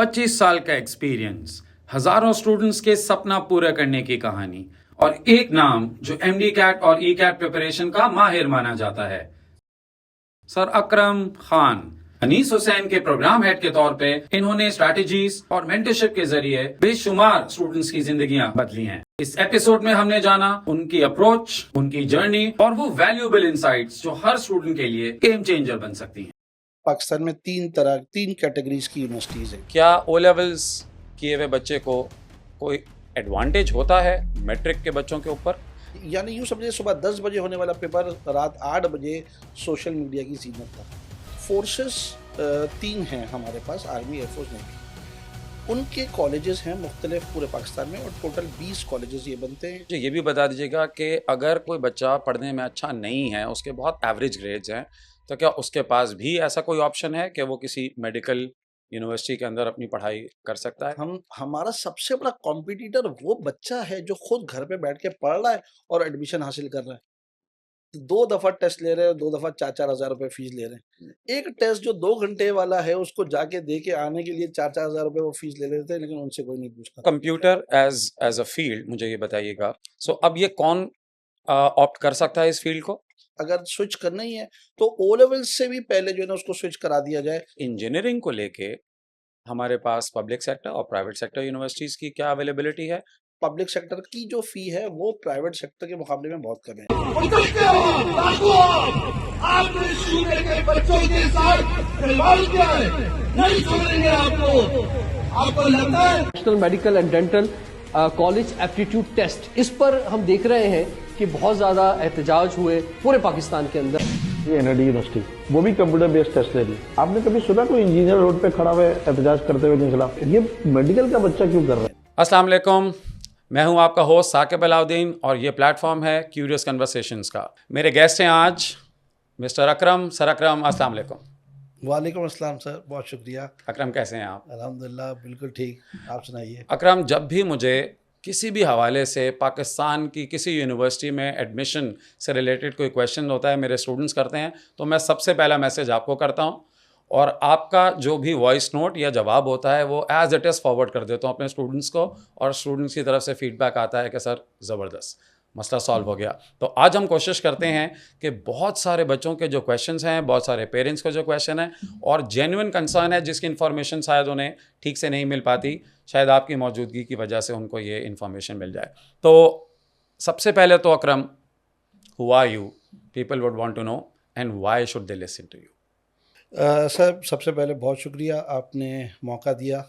25 साल का एक्सपीरियंस, हजारों स्टूडेंट्स के सपना पूरा करने की कहानी और एक नाम जो एमडी कैट और ई कैट प्रिपरेशन का माहिर माना जाता है, सर अकरम खान। अनीस हुसैन के प्रोग्राम हेड के तौर पे इन्होंने स्ट्रैटेजीज और मेंटरशिप के जरिए बेशुमार स्टूडेंट्स की जिंदगियां बदली हैं। इस एपिसोड में हमने जाना उनकी अप्रोच, उनकी जर्नी और वो वैल्यूएबल इनसाइट्स जो हर स्टूडेंट के लिए गेम चेंजर बन सकती हैं। पाकिस्तान में तीन कैटेगरीज की यूनिवर्सिटीज़ हैं। क्या ओ लेवल्स किए हुए बच्चे को कोई एडवांटेज होता है मैट्रिक के बच्चों के ऊपर? यानी यूँ समझिए सुबह 10 बजे होने वाला पेपर रात 8 बजे सोशल मीडिया की जीनत था। फोर्सेस तीन हैं हमारे पास, आर्मी, एयरफोर्स, नेवी। उनके कॉलेजेस हैं मुख्तलिफ पूरे पाकिस्तान में और टोटल 20 कॉलेजेस ये बनते हैं। मुझे ये भी बता दीजिएगा कि अगर कोई बच्चा पढ़ने में अच्छा नहीं है, उसके बहुत एवरेज ग्रेड्स हैं, तो क्या उसके पास भी ऐसा कोई ऑप्शन है कि वो किसी मेडिकल यूनिवर्सिटी के अंदर अपनी पढ़ाई कर सकता है? हमारा सबसे बड़ा कॉम्पिटिटर वो बच्चा है जो खुद घर पे बैठ के पढ़ रहा है और एडमिशन हासिल कर रहा है। 2 दफ़ा टेस्ट ले रहे हैं, 2 दफ़ा 4-4 हज़ार रुपए फीस ले रहे हैं। एक टेस्ट जो 2 घंटे वाला है उसको जाके दे के आने के लिए 4-4 हज़ार रुपए वो फीस ले लेते हैं, लेकिन उनसे कोई नहीं पूछता। कंप्यूटर एज अ फील्ड, मुझे ये बताइएगा, सो अब ये कौन ऑप्ट कर सकता है इस फील्ड को? अगर स्विच करना ही है तो ओ लेवल से भी पहले जो है ना उसको स्विच करा दिया जाए। इंजीनियरिंग को लेके हमारे पास पब्लिक सेक्टर और प्राइवेट सेक्टर यूनिवर्सिटीज़ की क्या अवेलेबिलिटी है? पब्लिक सेक्टर की जो फी है वो प्राइवेट सेक्टर के मुकाबले में बहुत कम है। National medical and dental college aptitude test, इस पर हम देख रहे हैं कि बहुत ज्यादा एहतजाज हुए पूरे पाकिस्तान के अंदर। ये एनआईडी यूनिवर्सिटी वो भी कंप्यूटर बेस्ड टेस्ट ले रही है। आपने कभी सुना कोई इंजीनियर रोड पे खड़ा हुआ एहतजाज करते हुए नहीं खिलाफ? ये मेडिकल का बच्चा क्यों कर रहा है? अस्सलाम वालेकुम, मैं हूं आपका होस्ट साकिब अलाउद्दीन और ये प्लेटफॉर्म है क्यूरियस कन्वर्सेशंस का। मेरे गेस्ट हैं आज मिस्टर अकरम। सर अकरम, अस्सलाम वालेकुम। वालेकुम अस्सलाम सर, बहुत शुक्रिया। अकरम, कैसे हैं आप? अल्हम्दुलिल्लाह बिल्कुल ठीक, आप सुनाइए। अकरम, जब भी मुझे किसी भी हवाले से पाकिस्तान की किसी यूनिवर्सिटी में एडमिशन से रिलेटेड कोई क्वेश्चन होता है, मेरे स्टूडेंट्स करते हैं, तो मैं सबसे पहला मैसेज आपको करता हूं और आपका जो भी वॉइस नोट या जवाब होता है वो एज इट इज़ फॉरवर्ड कर देता हूँ अपने स्टूडेंट्स को, और स्टूडेंट्स की तरफ से फीडबैक आता है कि सर ज़बरदस्त, मसला सॉल्व हो गया। तो आज हम कोशिश करते हैं कि बहुत सारे बच्चों के जो क्वेश्चंस हैं, बहुत सारे पेरेंट्स को जो क्वेश्चन है और जेन्युइन कंसर्न है जिसकी इन्फॉर्मेशन शायद उन्हें ठीक से नहीं मिल पाती, शायद आपकी मौजूदगी की वजह से उनको ये इन्फॉर्मेशन मिल जाए। तो सबसे पहले तो Akram, who are you? People would want to know and why should they listen to you? Sir सबसे पहले बहुत शुक्रिया, आपने मौका दिया।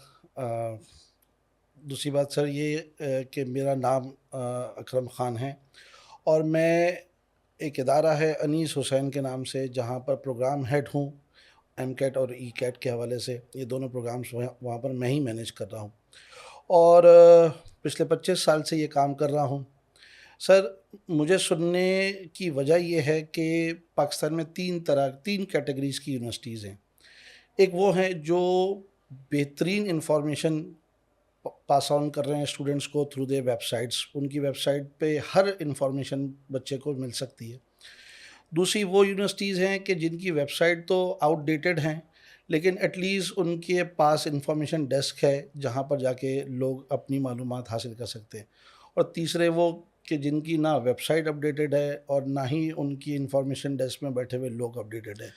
दूसरी बात सर ये कि मेरा नाम अकरम ख़ान है और मैं एक इदारा है अनीस हुसैन के नाम से, जहाँ पर प्रोग्राम हेड हूँ एम कैट और ई कैट के हवाले से। ये दोनों प्रोग्राम्स वहाँ पर मैं ही मैनेज कर रहा हूँ और पिछले 25 साल से ये काम कर रहा हूँ। सर मुझे सुनने की वजह ये है कि पाकिस्तान में तीन कैटेगरीज़ की यूनिवर्सिटीज़ हैं। एक वो हैं जो बेहतरीन इंफॉर्मेशन पास ऑन कर रहे हैं स्टूडेंट्स को थ्रू देयर वेबसाइट्स। उनकी वेबसाइट पे हर इंफॉर्मेशन बच्चे को मिल सकती है। दूसरी वो यूनिवर्सिटीज़ हैं कि जिनकी वेबसाइट तो आउटडेटेड हैं, लेकिन एटलीस्ट उनके पास इंफॉर्मेशन डेस्क है जहाँ पर जाके लोग अपनी मालूमात हासिल कर सकते हैं। और तीसरे वो कि जिनकी ना वेबसाइट अपडेटेड है और ना ही उनकी इंफॉर्मेशन डेस्क में बैठे हुए लोग अपडेटेड हैं।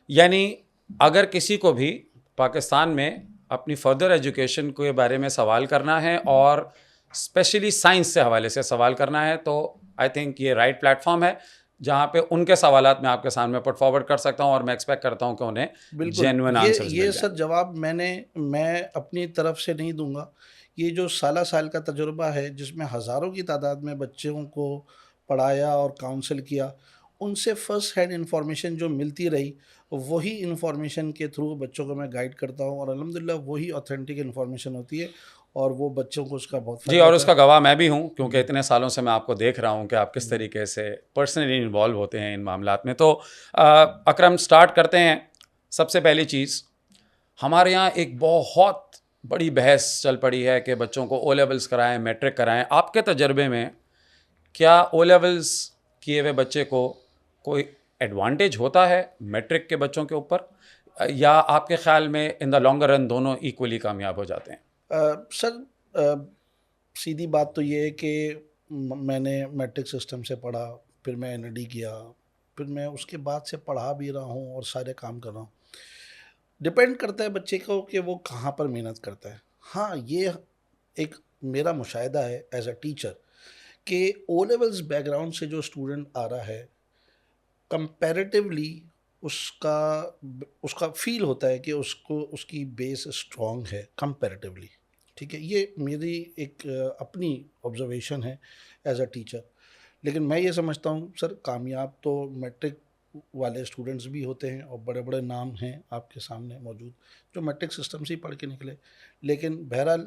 यानी अगर किसी को भी पाकिस्तान में अपनी फर्दर एजुकेशन के बारे में सवाल करना है और स्पेशली साइंस से हवाले से सवाल करना है, तो आई थिंक ये राइट प्लेटफॉर्म है जहाँ पे उनके सवालात मैं आपके सामने पुट फॉरवर्ड कर सकता हूँ और मैं एक्सपेक्ट करता हूँ कि उन्हें जेन्युइन आंसर्स मिल जाए। ये सर जवाब मैं अपनी तरफ से नहीं दूंगा। ये जो साल का तजुर्बा है जिसमें हज़ारों की तादाद में बच्चों को पढ़ाया और काउंसिल किया, उनसे फ़र्स्ट हैंड इंफॉर्मेशन जो मिलती रही, वही इंफॉर्मेशन के थ्रू बच्चों को मैं गाइड करता हूँ और अल्हम्दुलिल्लाह वही ऑथेंटिक इंफॉर्मेशन होती है और वो बच्चों को उसका बहुत जी, और उसका गवाह मैं भी हूँ क्योंकि इतने सालों से मैं आपको देख रहा हूँ कि आप किस तरीके से पर्सनली इन्वॉल्व होते हैं इन मामलात में। तो अकरम, स्टार्ट करते हैं। सबसे पहली चीज़, हमारे यहाँ एक बहुत बड़ी बहस चल पड़ी है कि बच्चों को ओ लेवल्स कराएं, मैट्रिक कराएं। आपके तजर्बे में क्या ओ लेवल्स किए हुए बच्चे को कोई एडवांटेज होता है मैट्रिक के बच्चों के ऊपर? या आपके ख्याल में इन द लॉन्गर रन दोनों इक्वली कामयाब हो जाते हैं? सर सीधी बात तो ये है कि मैंने मैट्रिक सिस्टम से पढ़ा, फिर मैं एनडी किया, फिर मैं उसके बाद से पढ़ा भी रहा हूँ और सारे काम कर रहा हूँ। डिपेंड करता है बच्चे को कि वो कहाँ पर मेहनत करता है। हाँ, ये एक मेरा मुशाहिदा है एज अ टीचर कि ओ लेवल्स बैकग्राउंड से जो स्टूडेंट आ रहा है, कंपैरेटिवली उसका उसका फील होता है कि उसको उसकी बेस स्ट्रॉन्ग है कंपैरेटिवली। ठीक है, ये मेरी एक अपनी ऑब्जर्वेशन है एज अ टीचर। लेकिन मैं ये समझता हूँ सर, कामयाब तो मैट्रिक वाले स्टूडेंट्स भी होते हैं और बड़े बड़े नाम हैं आपके सामने मौजूद जो मैट्रिक सिस्टम से ही पढ़ के निकले। लेकिन बहरहाल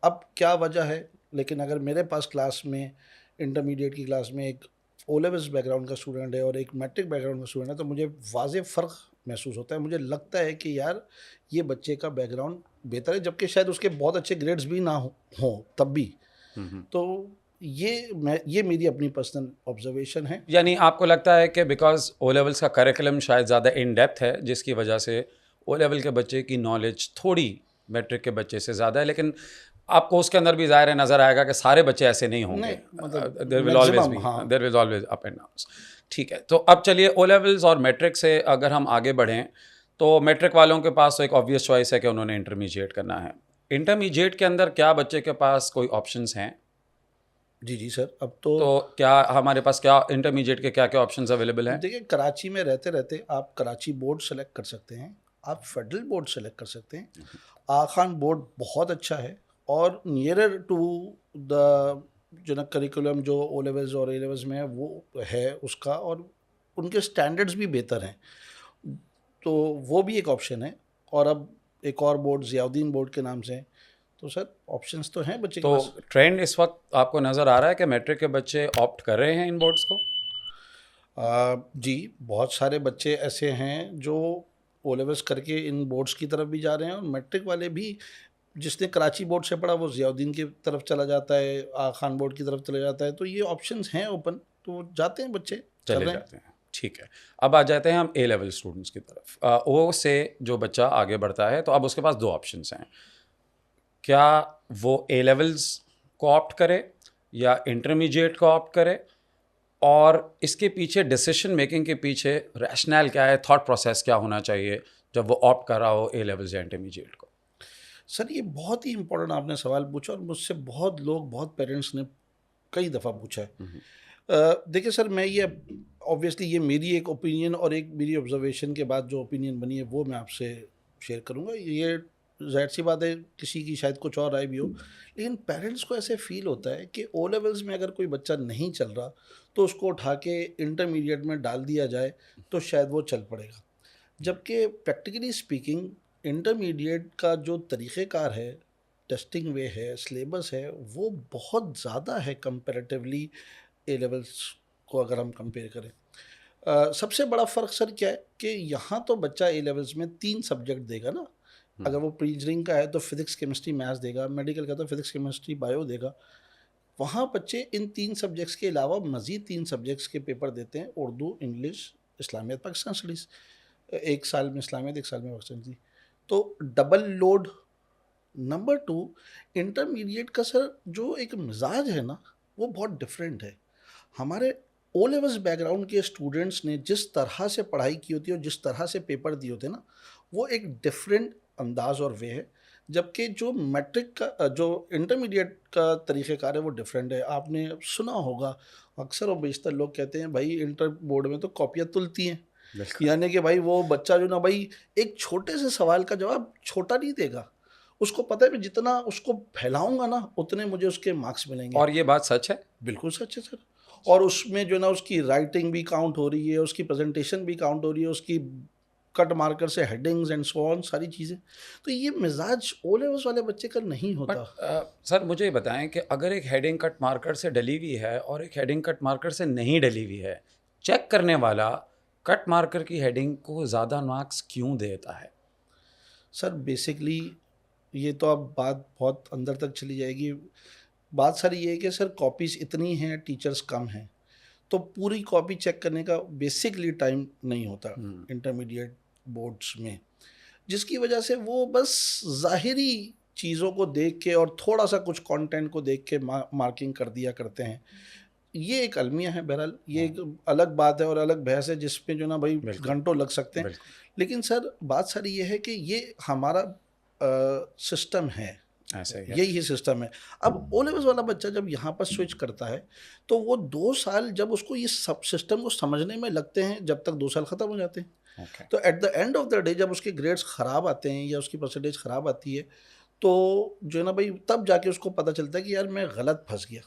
अब क्या वजह है, लेकिन अगर मेरे पास क्लास में इंटरमीडिएट की क्लास में एक ओ लेवल्स बैकग्राउंड का स्टूडेंट है और एक मैट्रिक बैकग्राउंड का स्टूडेंट है, तो मुझे वाज़ेह फ़र्क महसूस होता है। मुझे लगता है कि यार ये बच्चे का बैकग्राउंड बेहतर है, जबकि शायद उसके बहुत अच्छे ग्रेड्स भी ना हों तब भी। तो ये मेरी अपनी पर्सनल ऑब्जर्वेशन है। यानी आपको लगता है कि बिकॉज ओ लेवल्स का करिकुलम शायद ज़्यादा इन डेप्थ है, जिसकी वजह से ओ लेवल के बच्चे की नॉलेज थोड़ी मैट्रिक के बच्चे से ज़्यादा है, लेकिन आपको उसके अंदर भी ज़ाहिर है नज़र आएगा कि सारे बच्चे ऐसे नहीं होंगे। नहीं, मतलब there will always maximum, be, हाँ। There will always up and downs. ठीक है, तो अब चलिए ओ लेवल्स और मैट्रिक से अगर हम आगे बढ़ें तो मैट्रिक वालों के पास तो एक ऑब्वियस चॉइस है कि उन्होंने इंटरमीडिएट करना है। इंटरमीडिएट के अंदर क्या बच्चे के पास कोई ऑप्शंस हैं? जी सर, अब तो तो क्या हमारे पास क्या इंटरमीडिएट के क्या क्या ऑप्शंस अवेलेबल हैं? देखिए, कराची में रहते रहते आप कराची बोर्ड सेलेक्ट कर सकते हैं, आप फेडरल बोर्ड सेलेक्ट कर सकते हैं। आखान बोर्ड बहुत अच्छा है और नियरर टू द जो ना करिकुलम जो ओ लेवल्स और ए लेवल्स में है वो है उसका, और उनके स्टैंडर्ड्स भी बेहतर हैं, तो वो भी एक ऑप्शन है। और अब एक और बोर्ड ज़ियाउद्दीन बोर्ड के नाम से है। तो सर ऑप्शंस तो हैं बच्चे के तो पास। ट्रेंड इस वक्त आपको नज़र आ रहा है कि मैट्रिक के बच्चे ऑप्ट कर रहे हैं इन बोर्ड्स को? जी, बहुत सारे बच्चे ऐसे हैं जो ओ लेवल्स करके इन बोर्ड्स की तरफ भी जा रहे हैं, और मैट्रिक वाले भी जिसने कराची बोर्ड से पढ़ा वो ज़ियाउद्दीन की तरफ चला जाता है, खान बोर्ड की तरफ चला जाता है। तो ये ऑप्शंस हैं ओपन, तो जाते हैं बच्चे, कर चले रहे हैं। जाते हैं। ठीक है, अब आ जाते हैं हम ए लेवल स्टूडेंट्स की तरफ। ओ से जो बच्चा आगे बढ़ता है तो अब उसके पास दो ऑप्शंस हैं। क्या वो ए लेवल्स को ऑप्ट करे या इंटरमीडिएट को ऑप्ट करे, और इसके पीछे डिसीजन मेकिंग के पीछे रैशनल क्या है, थॉट प्रोसेस क्या होना चाहिए जब वो ऑप्ट कर रहा हो ए लेवल्स या इंटरमीडिएट को? सर ये बहुत ही इम्पोर्टेंट आपने सवाल पूछा, और मुझसे बहुत लोग, बहुत पेरेंट्स ने कई दफ़ा पूछा है। देखिए सर, मैं ये ऑब्वियसली ये मेरी एक ओपिनियन और एक मेरी ऑब्जर्वेशन के बाद जो ओपिनियन बनी है वो मैं आपसे शेयर करूँगा। ये ज़ाहिर सी बात है, किसी की शायद कुछ और राय भी हो, लेकिन पेरेंट्स को ऐसे फील होता है कि ओ लेवल्स में अगर कोई बच्चा नहीं चल रहा तो उसको उठा के इंटरमीडिएट में डाल दिया जाए तो शायद वो चल पड़ेगा। जबकि प्रैक्टिकली स्पीकिंग इंटरमीडिएट का जो तरीक़ेकार है, टेस्टिंग वे है, सिलेबस है, वो बहुत ज़्यादा है कंपैरेटिवली ए लेवल्स को अगर हम कंपेयर करें। सबसे बड़ा फ़र्क सर क्या है कि यहाँ तो बच्चा ए लेवल्स में 3 सब्जेक्ट देगा ना। अगर वो प्री इंजीनियरिंग का है तो फिज़िक्स, केमिस्ट्री, मैथ्स देगा, मेडिकल का तो फिज़िक्स, केमिस्ट्री, बायो देगा। वहाँ बच्चे इन 3 सब्जेक्ट्स के अलावा मज़ीद 3 सब्जेक्ट्स के पेपर देते हैं, उर्दू, इंग्लिश, इस्लामियत, पाकिस्तान स्टडीज़। एक साल में इस्लामियत, एक साल में पाकिस्तान स्टडीज़, तो डबल लोड। नंबर 2, इंटरमीडिएट का सर जो एक मिजाज है ना, वो बहुत डिफरेंट है। हमारे ओ लेवल्स बैकग्राउंड के स्टूडेंट्स ने जिस तरह से पढ़ाई की होती है और जिस तरह से पेपर दिए होते हैं ना, वो एक डिफरेंट अंदाज और वे है। जबकि जो मैट्रिक का जो इंटरमीडिएट का तरीक़ेकार है वो डिफरेंट है। आपने सुना होगा, अक्सर और बेशतर लोग कहते हैं भाई इंटर बोर्ड में तो कॉपियाँ तुलती हैं, यानी कि भाई वो बच्चा जो ना भाई एक छोटे से सवाल का जवाब छोटा नहीं देगा, उसको पता है कि जितना उसको फैलाऊंगा ना उतने मुझे उसके मार्क्स मिलेंगे। और ये बात सच है? बिल्कुल सच है सर। और उसमें जो ना उसकी राइटिंग भी काउंट हो रही है, उसकी प्रेजेंटेशन भी काउंट हो रही है, उसकी कट मार्कर से हेडिंग्स एंड सो ऑन सारी चीज़ें। तो ये मिजाज ओ लेवल्स वाले बच्चे का नहीं होता। बट सर मुझे ये बताएं कि अगर एक हेडिंग कट मार्कर से डली हुई है और एक हेडिंग कट मार्कर से नहीं डली हुई है, चेक करने वाला कट मार्कर की हेडिंग को ज़्यादा मार्क्स क्यों देता है? सर बेसिकली ये तो अब बात बहुत अंदर तक चली जाएगी। बात सर ये है कि सर कॉपीज़ इतनी हैं, टीचर्स कम हैं, तो पूरी कॉपी चेक करने का बेसिकली टाइम नहीं होता इंटरमीडिएट बोर्ड्स में। जिसकी वजह से वो बस ज़ाहिरी चीज़ों को देख के और थोड़ा सा कुछ कंटेंट को देख के मार्किंग कर दिया करते हैं। ये एक अलमिया है, बहरहाल ये एक अलग बात है और अलग बहस है जिसपे जो ना भाई बिल्कुल। घंटों लग सकते हैं। बिल्कुल लेकिन सर बात सारी ये है कि ये हमारा सिस्टम है, ऐसा ही है। यही सिस्टम है। अब ओ लेवल्स वाला बच्चा जब यहाँ पर स्विच करता है तो वो 2 साल जब उसको ये सब सिस्टम को समझने में लगते हैं, जब तक 2 साल ख़त्म हो जाते हैं। ओके तो at the end of the day जब उसके ग्रेड्स ख़राब आते हैं या उसकी परसेंटेज ख़राब आती है, तो जो है ना भाई तब जाके उसको पता चलता है कि यार मैं गलत फंस गया।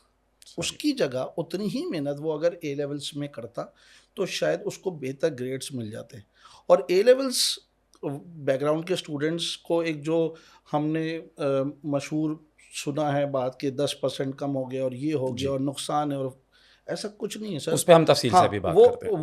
उसकी जगह उतनी ही मेहनत वो अगर ए लेवल्स में करता तो शायद उसको बेहतर ग्रेड्स मिल जाते। और ए लेवल्स बैकग्राउंड के स्टूडेंट्स को एक जो हमने मशहूर सुना है बात कि 10% कम हो गया और ये हो जी। गया और नुकसान है, और ऐसा कुछ नहीं है सर। उस पे हम तफसील हाँ, से भी बात करते हैं।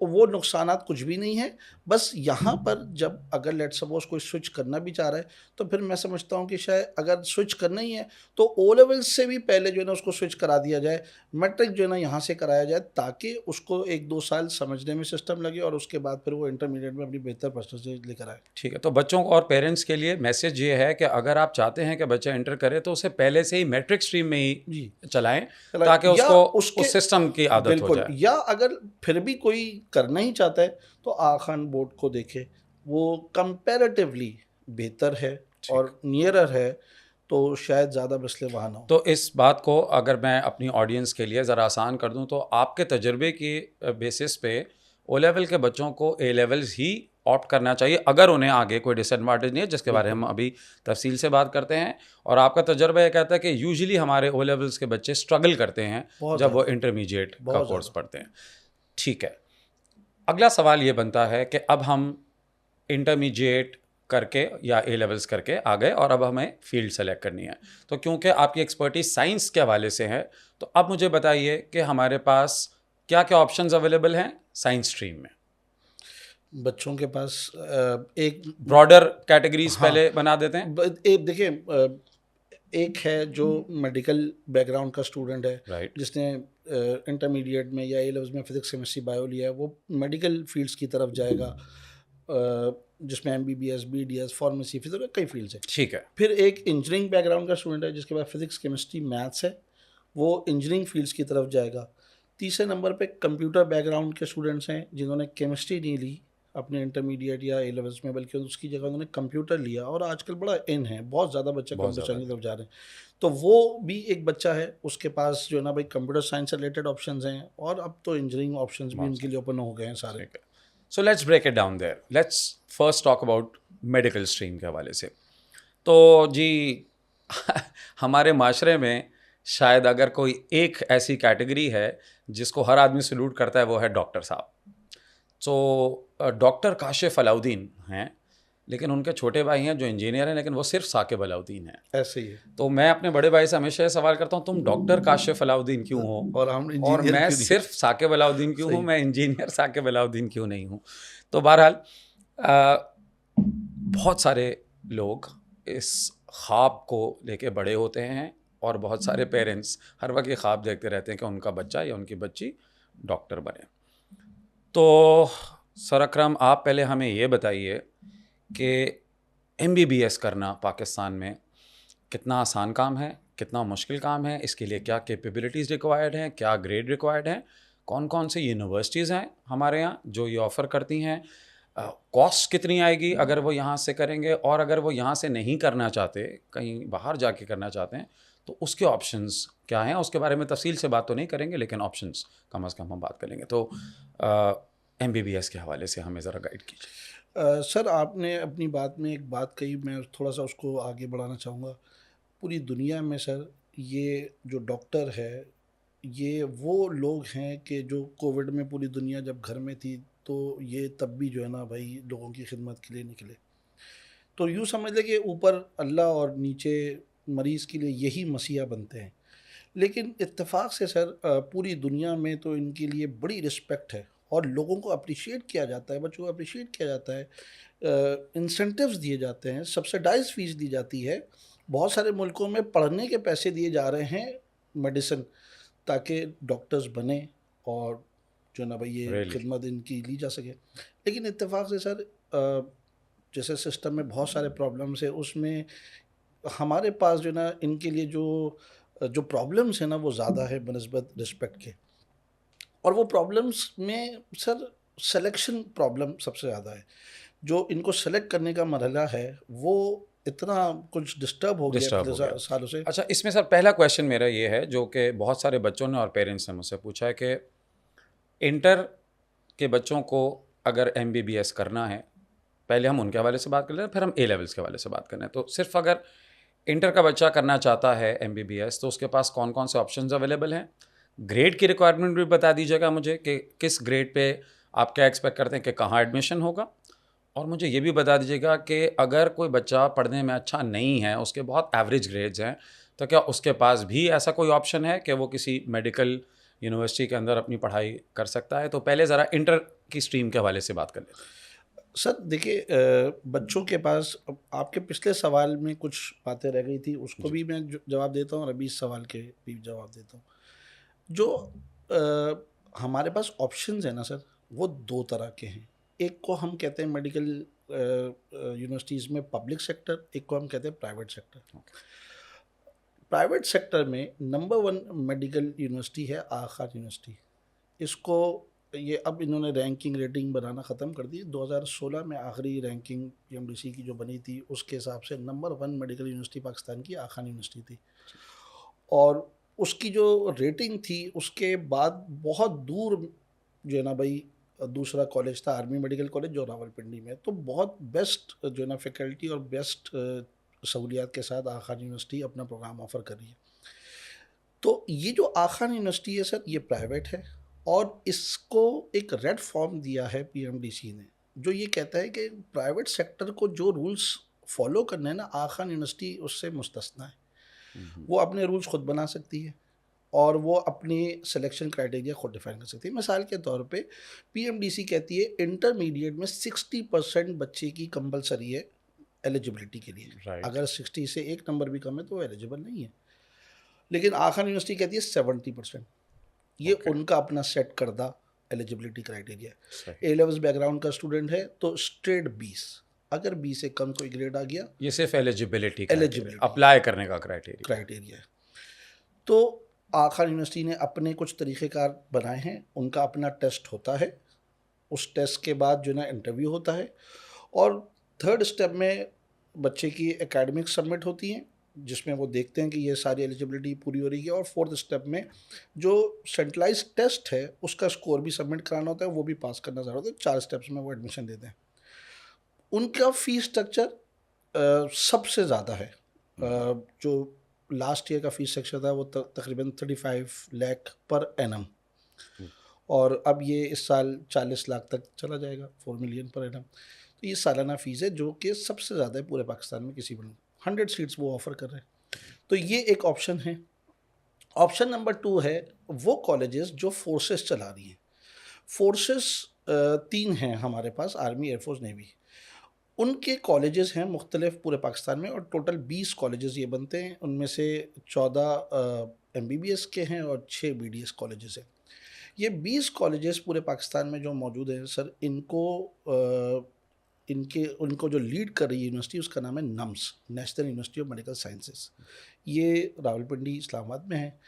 वो नुकसानात कुछ भी नहीं है। बस यहाँ पर जब अगर लेट सपोज कोई स्विच करना भी चाह रहा है तो फिर मैं समझता हूँ कि शायद अगर स्विच करना ही है तो ओ लेवल्स से भी पहले जो है ना उसको स्विच करा दिया जाए, मैट्रिक जो है ना यहाँ से कराया जाए, ताकि उसको 1-2 साल समझने में सिस्टम लगे और उसके बाद फिर वो इंटरमीडिएट में अपनी बेहतर परसेंटेज लेकर आए। ठीक है, तो बच्चों और पेरेंट्स के लिए मैसेज ये है कि अगर आप चाहते हैं कि बच्चा इंटर करे तो उसे पहले से ही मैट्रिक स्ट्रीम में ही जी, चलाएं, चलाएं। ताकि या उसको उसके उस सिस्टम की आदत हो बिल्कुल, जाए। या अगर फिर भी कोई करना ही चाहता है तो आखान बोर्ड को देखे, वो कंपैरेटिवली बेहतर है और नियरर है, तो शायद ज़्यादा मसले वहाँ ना हो। तो इस बात को अगर मैं अपनी ऑडियंस के लिए ज़रा आसान कर दूं, तो आपके तजर्बे की बेसिस पे ओ लेवल के बच्चों को ए लेवल्स ही ऑप्ट करना चाहिए अगर उन्हें आगे कोई डिसएडवांटेज नहीं है, जिसके बारे में हम अभी तफसील से बात करते हैं। और आपका तजर्बा ये कहता है कि यूजुअली हमारे ओ लेवल्स के बच्चे स्ट्रगल करते हैं बहुत जब वो ज़्यादा। इंटरमीडिएट का बहुत कोर्स ज़्यादा। पढ़ते हैं। ठीक है, अगला सवाल ये बनता है कि अब हम इंटरमीडिएट करके या ए लेवल्स करके आ गए और अब हमें फील्ड सेलेक्ट करनी है। तो क्योंकि आपकी एक्सपर्टीज साइंस के हवाले से है, तो अब मुझे बताइए कि हमारे पास क्या क्या ऑप्शंस अवेलेबल हैं साइंस स्ट्रीम में। बच्चों के पास एक ब्रॉडर कैटेगरीज हाँ, पहले बना देते हैं। एक देखिए, एक है जो मेडिकल बैकग्राउंड का स्टूडेंट है, राइट, जिसने इंटरमीडिएट में या ए लेवल्स में फिजिक्स केमिस्ट्री बायो लिया है, वो मेडिकल फील्ड्स की तरफ जाएगा, जिसमें MBBS BDS फार्मेसी फिजिक्स कई फील्ड्स हैं। ठीक है। फिर एक इंजीनियरिंग बैकग्राउंड का स्टूडेंट है जिसके पास फिजिक्स केमिस्ट्री मैथ्स है, वो इंजीनियरिंग फील्ड्स की तरफ जाएगा। तीसरे नंबर पे कंप्यूटर बैकग्राउंड के स्टूडेंट्स हैं जिन्होंने केमिस्ट्री नहीं ली अपने इंटरमीडिएट या ए लेवल्स में, बल्कि उसकी जगह उन्होंने कंप्यूटर लिया, और आजकल बड़ा इन है, बहुत ज़्यादा बच्चे बहुत कंप्यूटर ज़्यादा। साइंस की तरफ जा रहे हैं। तो वो भी एक बच्चा है, उसके पास जो है ना भाई कंप्यूटर साइंस से रिलेटेड ऑप्शंस हैं, और अब तो इंजीनियरिंग ऑप्शंस भी उनके लिए ओपन हो गए हैं सारे। ठीक है, so let's break it down there. Let's first talk about medical stream के हवाले से। तो जी हमारे माशरे में शायद अगर कोई एक ऐसी कैटेगरी है जिसको हर आदमी सल्यूट करता है, वो है डॉक्टर साहब। तो डॉक्टर काशिफ अलाउद्दीन हैं, लेकिन उनके छोटे भाई हैं जो इंजीनियर हैं, लेकिन वो सिर्फ साकिब अलाउद्दीन हैं। ऐसे ही है। तो मैं अपने बड़े भाई से हमेशा ये सवाल करता हूँ, तुम डॉक्टर काशिफ अलाउद्दीन क्यों हो और हम और इंजीनियर मैं क्यों नहीं? सिर्फ साकिब अलाउद्दीन क्यों हूँ, सही। मैं इंजीनियर साकिब अलाउद्दीन क्यों नहीं हूँ। तो बहरहाल बहुत सारे लोग इस ख्वाब को लेके बड़े होते हैं, और बहुत सारे पेरेंट्स हर वक्त ये ख्वाब देखते रहते हैं कि उनका बच्चा या उनकी बच्ची डॉक्टर बने। तो सर अकरम, आप पहले हमें ये बताइए कि MBBS करना पाकिस्तान में कितना आसान काम है, कितना मुश्किल काम है, इसके लिए क्या कैपेबिलिटीज़ रिक्वायर्ड हैं, क्या ग्रेड रिक्वायर्ड हैं, कौन कौन से यूनिवर्सिटीज़ हैं हमारे यहाँ जो ये ऑफ़र करती हैं, कॉस्ट कितनी आएगी अगर वो यहाँ से करेंगे, और अगर वो यहाँ से नहीं करना चाहते, कहीं बाहर जाके करना चाहते हैं, तो उसके ऑप्शंस क्या हैं। उसके बारे में तफसील से बात तो नहीं करेंगे, लेकिन ऑप्शंस कम से कम हम बात करेंगे। तो MBBS के हवाले से हमें ज़रा गाइड कीजिए। सर, आपने अपनी बात में एक बात कही, मैं थोड़ा सा उसको आगे बढ़ाना चाहूँगा। पूरी दुनिया में सर ये जो डॉक्टर है, ये वो लोग हैं कि जो कोविड में पूरी दुनिया जब घर में थी, तो ये तब भी जो है ना भाई लोगों की खिदमत के लिए निकले। तो यूँ समझ लें कि ऊपर अल्लाह और नीचे मरीज़ के लिए यही मसीहा बनते हैं। लेकिन इत्तेफाक से सर पूरी दुनिया में तो इनके लिए बड़ी रिस्पेक्ट है और लोगों को अप्रिशिएट किया जाता है, बच्चों को अप्रिशिएट किया जाता है, इंसेंटिव्स दिए जाते हैं, सब्सिडाइज फीस दी जाती है। बहुत सारे मुल्कों में पढ़ने के पैसे दिए जा रहे हैं मेडिसिन, ताकि डॉक्टर्स बने और जो ना भाई ये Really? खिदमत इनकी ली जा सके। लेकिन इत्तेफाक से सर जैसे सिस्टम में बहुत सारे प्रॉब्लम्स है, उसमें हमारे पास जो ना इनके लिए जो प्रॉब्लम्स है ना वो ज़्यादा है बनस्बत रिस्पेक्ट के। और वो प्रॉब्लम्स में सर सिलेक्शन प्रॉब्लम सबसे ज़्यादा है। जो इनको सेलेक्ट करने का मरहला है वो इतना कुछ डिस्टर्ब हो गया डिस्टर्ब पिछले हो गया। सालों से। अच्छा, इसमें सर पहला क्वेश्चन मेरा ये है, जो कि बहुत सारे बच्चों ने और पेरेंट्स ने मुझसे पूछा है कि इंटर के बच्चों को अगर एमबीबीएस करना है, पहले हम उनके हवाले से बात कर लें, फिर हम ए लेवल्स के हवाले से बात कर रहे हैं। तो सिर्फ अगर इंटर का बच्चा करना चाहता है एमबीबीएस, तो उसके पास कौन कौन से ऑप्शंस अवेलेबल हैं? ग्रेड की रिक्वायरमेंट भी बता दीजिएगा मुझे कि किस ग्रेड पे आप क्या एक्सपेक्ट करते हैं कि कहाँ एडमिशन होगा। और मुझे ये भी बता दीजिएगा कि अगर कोई बच्चा पढ़ने में अच्छा नहीं है, उसके बहुत एवरेज ग्रेड्स हैं, तो क्या उसके पास भी ऐसा कोई ऑप्शन है कि वो किसी मेडिकल यूनिवर्सिटी के अंदर अपनी पढ़ाई कर सकता है? तो पहले ज़रा इंटर की स्ट्रीम के हवाले से बात कर लेते हैं। सर देखिए, बच्चों के पास अब आपके पिछले सवाल में कुछ बातें रह गई थी, उसको भी मैं जवाब देता हूँ और अभी इस सवाल के भी जवाब देता हूँ। जो हमारे पास ऑप्शंस है ना सर, वो दो तरह के हैं। एक को हम कहते हैं मेडिकल यूनिवर्सिटीज़ में पब्लिक सेक्टर, एक को हम कहते हैं प्राइवेट सेक्टर। प्राइवेट सेक्टर में नंबर 1 मेडिकल यूनिवर्सिटी है आगा खान यूनिवर्सिटी। इसको ये अब इन्होंने रैंकिंग रेटिंग बनाना ख़त्म कर दी। 2016 में आखिरी रैंकिंग पीएमडीसी की जो बनी थी उसके हिसाब से नंबर 1 मेडिकल यूनिवर्सिटी पाकिस्तान की आगा खान यूनिवर्सिटी थी। और उसकी जो रेटिंग थी उसके बाद बहुत दूर जो है ना भाई दूसरा कॉलेज था आर्मी मेडिकल कॉलेज जो रावलपिंडी में, तो बहुत बेस्ट जो है ना फैकल्टी और बेस्ट सहूलियात के साथ आगा खान यूनिवर्सिटी अपना प्रोग्राम ऑफ़र कर रही है। तो ये जो आगा खान यूनिवर्सिटी है सर, ये प्राइवेट है और इसको एक रेड फॉर्म दिया है पीएमडीसी ने, जो ये कहता है कि प्राइवेट सेक्टर को जो रूल्स फॉलो करने हैं ना, आगा खान यूनिवर्सिटी उससे मुस्तस्ना है। वो अपने रूल्स खुद बना सकती है और वो अपनी सिलेक्शन क्राइटेरिया खुद डिफाइन कर सकती है। मिसाल के तौर पे पीएमडीसी कहती है इंटरमीडिएट में 60% बच्चे की कंपलसरी है एलिजिबिलिटी के लिए। Right. अगर 60 से एक नंबर भी कम है तो वो एलिजिबल नहीं है। लेकिन आगा खान यूनिवर्सिटी कहती है 70%। ये उनका अपना सेट करदा एलिजिबिलिटी क्राइटेरिया है। ए लेवल्स बैकग्राउंड का स्टूडेंट है तो स्ट्रेट 20, अगर 20 से कम कोई ग्रेड आ गया, ये सिर्फ एलिजिबिलिटी Eligibility. अप्लाई करने का क्राइटेरिया है। तो आगा खान यूनिवर्सिटी ने अपने कुछ तरीक़ेकार बनाए हैं, उनका अपना टेस्ट होता है, उस टेस्ट के बाद जो ना इंटरव्यू होता है और थर्ड स्टेप में बच्चे की एकेडमिक सबमिट होती हैं जिसमें वो देखते हैं कि ये सारी एलिजिबिलिटी पूरी हो रही है और फोर्थ स्टेप में जो सेंट्रलाइज टेस्ट है उसका स्कोर भी सबमिट कराना होता है, वो भी पास करना ज़रूरत है। 4 स्टेप्स में वो एडमिशन देते हैं। उनका फ़ीस स्ट्रक्चर सबसे ज़्यादा है। जो लास्ट ईयर का फ़ीस स्ट्रक्चर था वो तकरीबन 35 लाख पर एनम और अब ये इस साल 40 लाख तक चला जाएगा, 4 मिलियन पर एनम। तो ये सालाना फ़ीस है जो कि सबसे ज़्यादा है पूरे पाकिस्तान में, किसी पर 100 सीट्स वो ऑफ़र कर रहे हैं। तो ये एक ऑप्शन है। ऑप्शन नंबर 2 है वो कॉलेजेस जो फोर्सेस चला रही हैं। फोर्सेस 3 हैं हमारे पास, आर्मी, एयरफोर्स, नेवी। उनके कॉलेजेस हैं मुख्तलिफ पूरे पाकिस्तान में और टोटल 20 कॉलेजेस ये बनते हैं। उनमें से 14 एमबीबीएस के हैं और 6 बीडीएस कॉलेजेस हैं। ये 20 कॉलेजेस पूरे पाकिस्तान में जो मौजूद हैं सर, उनको जो लीड कर रही है यूनिवर्सिटी उसका नाम है nums, national university of medical sciences. ये रावलपिंडी इस्लामाबाद में है।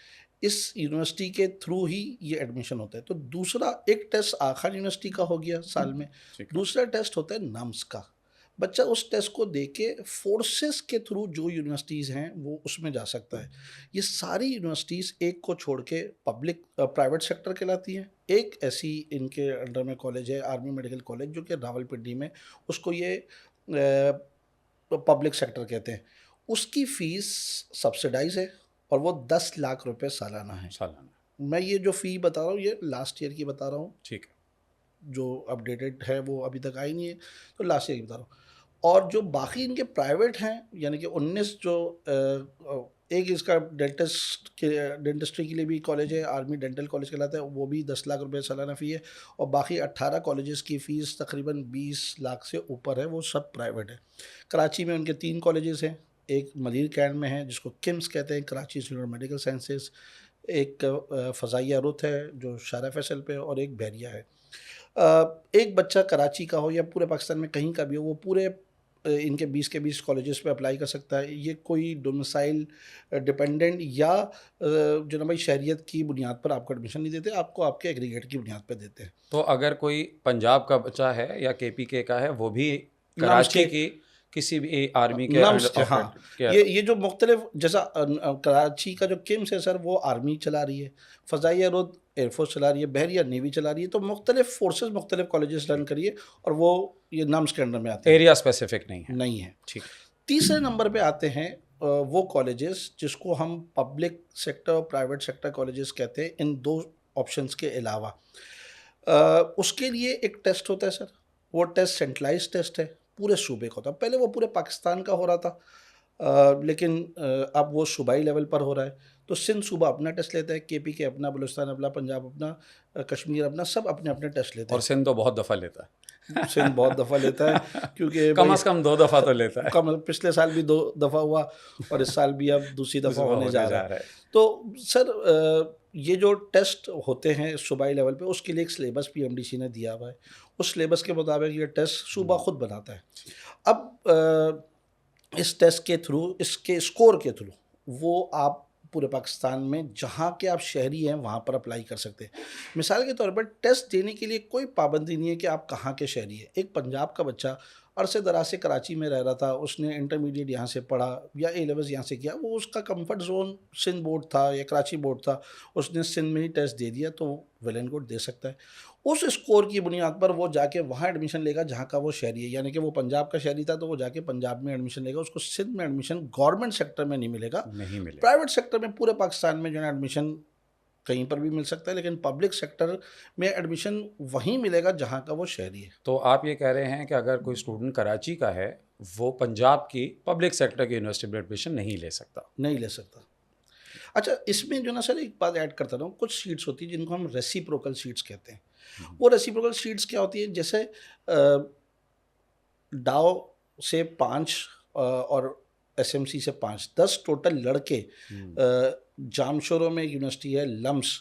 इस यूनिवर्सिटी के थ्रू ही ये एडमिशन होता है। तो दूसरा एक टेस्ट आगा खान यूनिवर्सिटी का हो गया साल में, दूसरा टेस्ट होता है नम्स का। बच्चा उस टेस्ट को दे के फोर्सेस के थ्रू जो यूनिवर्सिटीज़ हैं वो उसमें जा सकता है। ये सारी यूनिवर्सिटीज़ एक को छोड़ के प्राइवेट सेक्टर कहलाती हैं। एक ऐसी इनके अंडर में कॉलेज है आर्मी मेडिकल कॉलेज जो कि रावलपिंडी में, उसको ये पब्लिक सेक्टर कहते हैं। उसकी फ़ीस सब्सिडाइज है और वो 10 लाख रुपए सालाना है। मैं ये जो फ़ी बता रहा हूँ ये लास्ट ईयर की बता रहा हूँ, ठीक है, जो अपडेटेड है वो अभी तक आई नहीं है, तो लास्ट ईयर की बता रहा हूँ। और जो बाकी इनके प्राइवेट हैं यानी कि 19 जो एक इसका डेंटिस्ट्री के लिए भी कॉलेज है, आर्मी डेंटल कॉलेज कहलाता है, वो भी 10 लाख रुपए सालाना फ़ी है। और बाकी 18 कॉलेजेस की फ़ीस तकरीबन 20 लाख से ऊपर है, वो सब प्राइवेट है। कराची में उनके 3 कॉलेजेस हैं, एक मलीर कैंट में है जिसको किम्स कहते हैं, Karachi institute of medical sciences, एक फ़ज़ाइया रुत है जो शारा फैसल पे, और एक बहरिया है। एक बच्चा कराची का हो या पूरे पाकिस्तान में कहीं का भी हो, वो पूरे इनके 20 के 20 कॉलेजेस पे अप्लाई कर सकता है। ये कोई डोमिसाइल डिपेंडेंट या जो ना भाई शहरियत की बुनियाद पर आपको एडमिशन नहीं देते, आपको आपके एग्रीगेट की बुनियाद पर देते हैं। तो अगर कोई पंजाब का बच्चा है या केपीके का है, वो भी कराची की किसी भी आर्मी के नम्स के, हाँ, के ये जो मुख्तलिफ, जैसा कराची का जो किम्स है सर, वो आर्मी चला रही है, फ़ज़ाइया रोड एयरफोर्स चला रही है, बहरिया नेवी चला रही है, तो मुख्तलिफ फोर्सेस मुख्तलिफ कॉलेजेस रन करिए और वो ये नम्स के अंडर में आते हैं, एरिया स्पेसिफिक नहीं है। नहीं है। ठीक। तीसरे नंबर पे आते हैं वो कॉलेजेस जिसको हम पब्लिक सेक्टर और प्राइवेट सेक्टर कॉलेजेस कहते हैं, इन दो ऑप्शंस के अलावा। उसके लिए एक टेस्ट होता है सर, वो टेस्ट सेंट्रलाइज टेस्ट है, पूरे सूबे का होता है। पहले वो पूरे पाकिस्तान का हो रहा था, लेकिन अब वो सूबाई लेवल पर हो रहा है। तो सिंध सूबा अपना टेस्ट लेता है, केपी अपना, बलूचिस्तान अपना, पंजाब अपना, कश्मीर अपना, सब अपने अपने टेस्ट लेते और हैं। सिंध तो बहुत दफ़ा लेता है। सिंध बहुत दफ़ा लेता है क्योंकि कम से कम 2 दफ़ा तो लेता है। कम पिछले साल भी 2 दफ़ा हुआ और इस साल भी अब दूसरी दफ़ा होने जा रहा है। तो सर ये जो टेस्ट होते हैं सूबाई लेवल पे, उसके लिए एक सिलेबस PMDC ने दिया हुआ है। उस सिलेबस के मुताबिक ये टेस्ट सूबा खुद बनाता है। अब इस टेस्ट के थ्रू, इसके स्कोर के थ्रू, वो आप पूरे पाकिस्तान में जहाँ के आप शहरी हैं वहाँ पर अप्लाई कर सकते हैं। मिसाल के तौर पर टेस्ट देने के लिए कोई पाबंदी नहीं है कि आप कहाँ के शहरी हैं। एक पंजाब का बच्चा अरसे दराज से कराची में रह रहा था, उसने इंटरमीडिएट यहाँ से पढ़ा या A-levels यहाँ से किया, वो उसका कंफर्ट जोन सिंध बोर्ड था या कराची बोर्ड था, उसने सिंध में ही टेस्ट दे दिया तो वेल एंड गुड दे सकता है। उस स्कोर की बुनियाद पर वो जाके वहाँ एडमिशन लेगा जहाँ का वो शहरी है, यानी कि वो पंजाब का शहरी था तो वो जाके पंजाब में एडमिशन लेगा, उसको सिंध में एडमिशन गवर्नमेंट सेक्टर में नहीं मिलेगा, नहीं मिलेगा। प्राइवेट सेक्टर में पूरे पाकिस्तान में जो है एडमिशन कहीं पर भी मिल सकता है, लेकिन पब्लिक सेक्टर में एडमिशन वहीं मिलेगा जहाँ का वो शहरी है। तो आप ये कह रहे हैं कि अगर कोई स्टूडेंट कराची का है, वो पंजाब की पब्लिक सेक्टर की यूनिवर्सिटी में एडमिशन नहीं ले सकता? नहीं ले सकता। अच्छा, इसमें जो ना सर एक बात ऐड करता रहूँ, कुछ सीट्स होती हैं जिनको हम रेसिप्रोकल सीट्स कहते हैं। वो रेसिप्रोकल सीट्स क्या होती है, जैसे डाओ से 5 और SMC से 5, 10 टोटल लड़के जामशोरों में एक यूनिवर्सिटी है लम्स,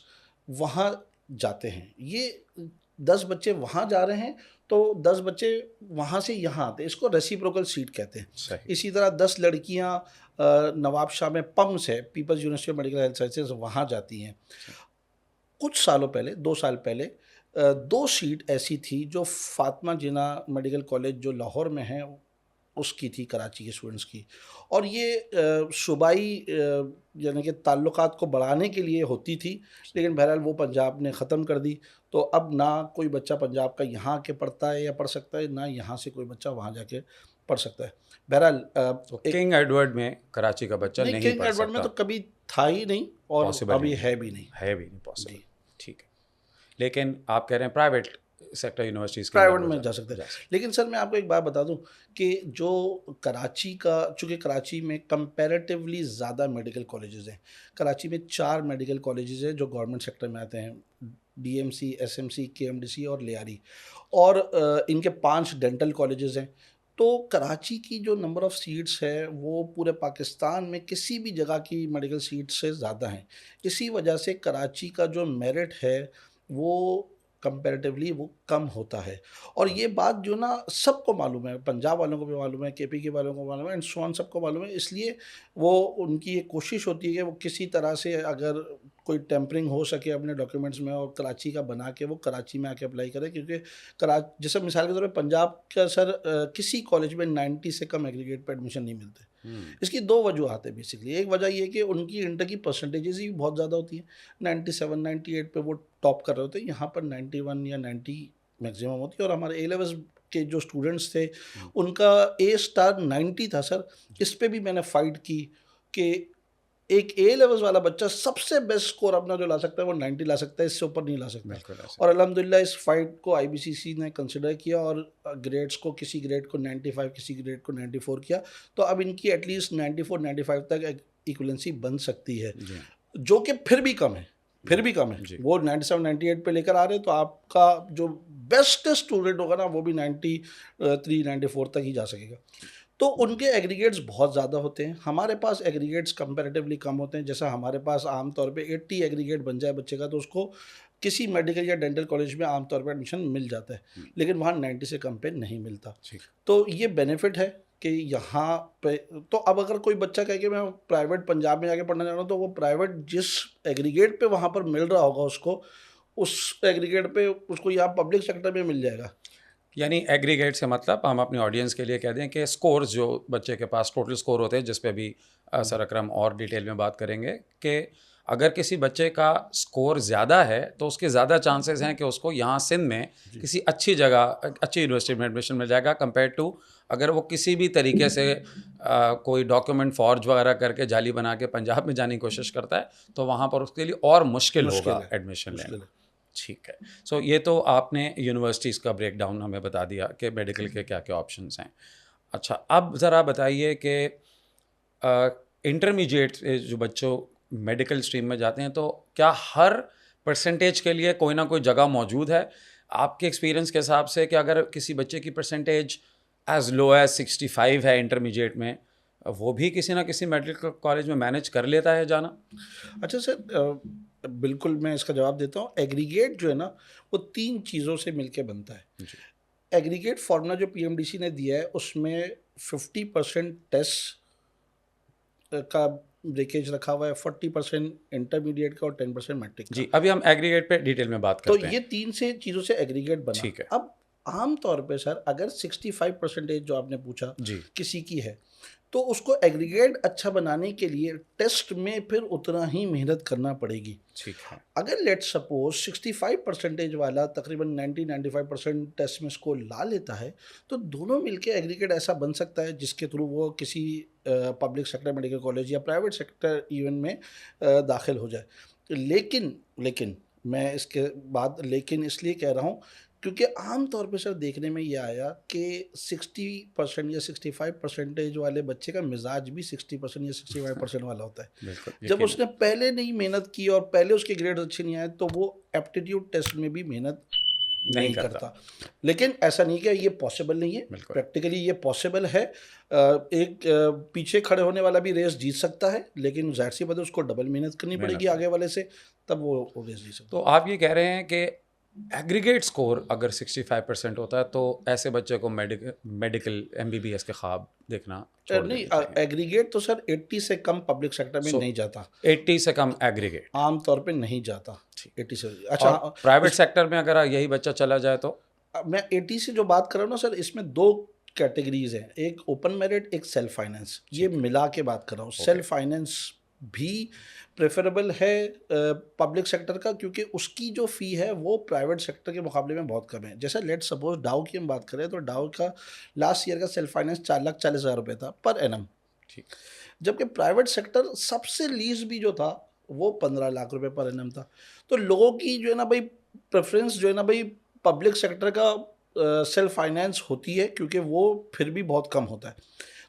वहाँ जाते हैं। ये 10 बच्चे वहाँ जा रहे हैं तो 10 बच्चे वहाँ से यहाँ आते हैं, इसको रेसिप्रोकल सीट कहते हैं। सही। इसी तरह 10 लड़कियाँ नवाब शाह में पम्स है, people's university of medical health sciences, वहाँ जाती हैं। कुछ सालों पहले, 2 साल पहले 2 सीट ऐसी थी जो फातिमा जिन्ना मेडिकल कॉलेज जो लाहौर में है उसकी थी, कराची के स्टूडेंट्स की, और ये सूबाई यानी कि ताल्लुकात को बढ़ाने के लिए होती थी, लेकिन बहरहाल वो पंजाब ने ख़त्म कर दी। तो अब ना कोई बच्चा पंजाब का यहाँ के पढ़ता है या पढ़ सकता है, ना यहाँ से कोई बच्चा वहाँ जाके पढ़ सकता है। बहरहाल तो किंग एडवर्ड में कराची का बच्चा नहीं किंग पढ़ एडवर्ड में सकता? तो कभी था ही नहीं और Possible अभी नहीं है भी नहीं। है भी नहीं पॉसिबल। जी। ठीक है, लेकिन आप कह रहे हैं प्राइवेट सेक्टर यूनिवर्सिटीज़ प्राइवेट में जा सकते हैं। लेकिन सर मैं आपको एक बात बता दूं कि जो कराची का, चूँकि कराची में कंपैरेटिवली ज़्यादा मेडिकल कॉलेजेस हैं, कराची में 4 मेडिकल कॉलेजेस हैं जो गवर्नमेंट सेक्टर में आते हैं, DMC, SMC, KMDC और लियारी, और इनके 5 डेंटल कॉलेजेस हैं। तो कराची की जो नंबर ऑफ़ सीट्स है वो पूरे पाकिस्तान में किसी भी जगह की मेडिकल सीट से ज़्यादा हैं। इसी वजह से कराची का जो मेरिट है वो कंपैरेटिवली वो कम होता है, और ये बात जो ना सबको मालूम है, पंजाब वालों को भी मालूम है, KP के वालों को मालूम है, एंड सो ऑन, सबको मालूम है। इसलिए वो उनकी एक कोशिश होती है कि वो किसी तरह से अगर कोई टेम्परिंग हो सके अपने डॉक्यूमेंट्स में और कराची का बना के वो कराची में आके अप्लाई करे, क्योंकि जैसे मिसाल के तौर पर पंजाब का सर किसी कॉलेज में 90 से कम एग्रीगेट पर एडमिशन नहीं मिलते। इसकी 2 वजूहत है बेसिकली। एक वजह ये कि उनकी इंटर की परसेंटेजेस ही बहुत ज़्यादा होती हैं, 97, 98 पे वो टॉप कर रहे होते हैं, यहाँ पर 91 या 90 मैक्सिमम होती है। और हमारे A-levels के जो स्टूडेंट्स थे उनका A* 90 था सर। इस पे भी मैंने फ़ाइट की कि एक A-levels वाला बच्चा सबसे बेस्ट स्कोर अपना जो ला सकता है वो 90 ला सकता है, इससे ऊपर नहीं ला सकता। और अल्हम्दुलिल्लाह इस फाइट को IBCC ने कंसिडर किया और ग्रेड्स को, किसी ग्रेड को 95, किसी ग्रेड को 94 किया। तो अब इनकी एटलीस्ट 94, 95 तक इक्वलेंसी बन सकती है, जो कि फिर भी कम है, वो 97, 98 पे लेकर आ रहे हैं, तो आपका जो बेस्ट स्टूडेंट होगा ना वो भी 93, 94 तक ही जा सकेगा। तो उनके एग्रीगेट्स बहुत ज़्यादा होते हैं, हमारे पास एग्रीगेट्स कंपैरेटिवली कम होते हैं। जैसा हमारे पास आमतौर पे 80 एग्रीगेट बन जाए बच्चे का तो उसको किसी मेडिकल या डेंटल कॉलेज में आमतौर पे एडमिशन मिल जाता है, लेकिन वहाँ 90 से कम पे नहीं मिलता। तो ये बेनिफिट है कि यहाँ पे तो अब अगर कोई बच्चा कहे कि मैं प्राइवेट पंजाब में जाके पढ़ना चाह रहा हूँ, तो वो प्राइवेट जिस एग्रीगेट पे वहाँ पर मिल रहा होगा उसको, उस एग्रीगेट पे उसको यहाँ पब्लिक सेक्टर में मिल जाएगा। यानी एग्रीगेट से मतलब हम अपनी ऑडियंस के लिए कह दें कि स्कोर्स जो बच्चे के पास टोटल स्कोर होते हैं, जिस पे भी सर अकरम और डिटेल में बात करेंगे, कि अगर किसी बच्चे का स्कोर ज़्यादा है तो उसके ज़्यादा चांसेस हैं कि उसको यहाँ सिंध में किसी अच्छी जगह, अच्छी यूनिवर्सिटी में एडमिशन मिल जाएगा, कंपेयर टू अगर वो किसी भी तरीके से कोई डॉक्यूमेंट फॉर्ज वगैरह करके जाली बना के पंजाब में जाने की कोशिश करता है, तो वहाँ पर उसके लिए और मुश्किल होगा है, एडमिशन मुश्किल लेना। है। ठीक है। सो ये तो आपने यूनिवर्सिटीज़ का ब्रेकडाउन हमें बता दिया कि मेडिकल के क्या क्या ऑप्शंस हैं। अच्छा, अब ज़रा बताइए कि इंटरमीडिएट जो बच्चों मेडिकल स्ट्रीम में जाते हैं, तो क्या हर परसेंटेज के लिए कोई ना कोई जगह मौजूद है आपके एक्सपीरियंस के हिसाब से, कि अगर किसी बच्चे की परसेंटेज एज लो एज 65 है इंटरमीडिएट में, वो भी किसी ना किसी मेडिकल कॉलेज में मैनेज कर लेता है जाना? अच्छा सर, बिल्कुल मैं इसका जवाब देता हूँ। एग्रीगेट जो है ना, वो 3 चीज़ों से मिलके बनता है। एग्रीगेट फार्मूला जो पीएमडीसी ने दिया है, उसमें 50% टेस्ट का ब्रेकेज रखा हुआ है, 40% इंटरमीडिएट का और 10% मैट्रिक का। जी, अभी हम एग्रीगेट पे डिटेल में बात तो करते हैं। ये 3 से चीज़ों से एग्रीगेट बना। ठीक है। अब आम तौर पे सर, अगर 65% जो आपने पूछा जी। किसी की है, तो उसको एग्रीगेट अच्छा बनाने के लिए टेस्ट में फिर उतना ही मेहनत करना पड़ेगी। ठीक है। अगर लेट सपोज 65% वाला तकरीबन 90-95% टेस्ट में इसको ला लेता है, तो दोनों मिलके एग्रीगेट ऐसा बन सकता है जिसके थ्रू वो किसी पब्लिक सेक्टर मेडिकल कॉलेज या प्राइवेट सेक्टर इवन में दाखिल हो जाए। लेकिन मैं इसके बाद लेकिन इसलिए कह रहा हूँ क्योंकि आम तौर पे सर देखने में ये आया कि 60% या 65% वाले बच्चे का मिजाज भी 60% या 65% वाला होता है। बिल्कुल, जब यकीनन। उसने पहले नहीं मेहनत की और पहले उसके ग्रेड अच्छे नहीं आए, तो वो एप्टीट्यूड टेस्ट में भी मेहनत नहीं करता। लेकिन ऐसा नहीं कि ये पॉसिबल नहीं है, बिल्कुल। प्रैक्टिकली ये पॉसिबल है। पीछे खड़े होने वाला भी रेस जीत सकता है, लेकिन जाहिर सी बात है उसको डबल मेहनत करनी पड़ेगी आगे वाले से, तब वो रेस जीत सकता तो आप ये कह रहे हैं कि एग्रीगेट स्कोर अगर 65% होता है तो ऐसे बच्चे को मेडिकल एमबीबीएस के ख्वाब देखना है। छोड़ नहीं, देने चाहिए। एग्रीगेट तो सर 80 से कम पब्लिक सेक्टर में So, नहीं जाता, 80 से कम एग्रीगेट। आम तौर पे नहीं जाता। 80 से अच्छा, अच्छा। प्राइवेट सेक्टर में अगर यही बच्चा चला जाए तो? मैं 80 से जो बात कर रहा हूँ ना सर, इसमें 2 कैटेगरीज हैं, एक ओपन मेरिट, एक सेल्फ फाइनेंस, ये मिला के बात कर रहा हूँ। सेल्फ फाइनेंस भी प्रेफरेबल है पब्लिक सेक्टर का, क्योंकि उसकी जो फ़ी है वो प्राइवेट सेक्टर के मुकाबले में बहुत कम है। जैसे लेट सपोज डाउ की हम बात करें, तो डाउ का लास्ट ईयर का सेल्फ फाइनेंस 4,40,000 रुपये था पर एनम, ठीक। जबकि प्राइवेट सेक्टर सबसे लीज भी जो था वो 15 लाख रुपए पर एनम था। तो लोगों की जो है ना भाई प्रेफरेंस जो है ना भाई पब्लिक सेक्टर का सेल्फ फाइनेंस होती है, क्योंकि वो फिर भी बहुत कम होता है।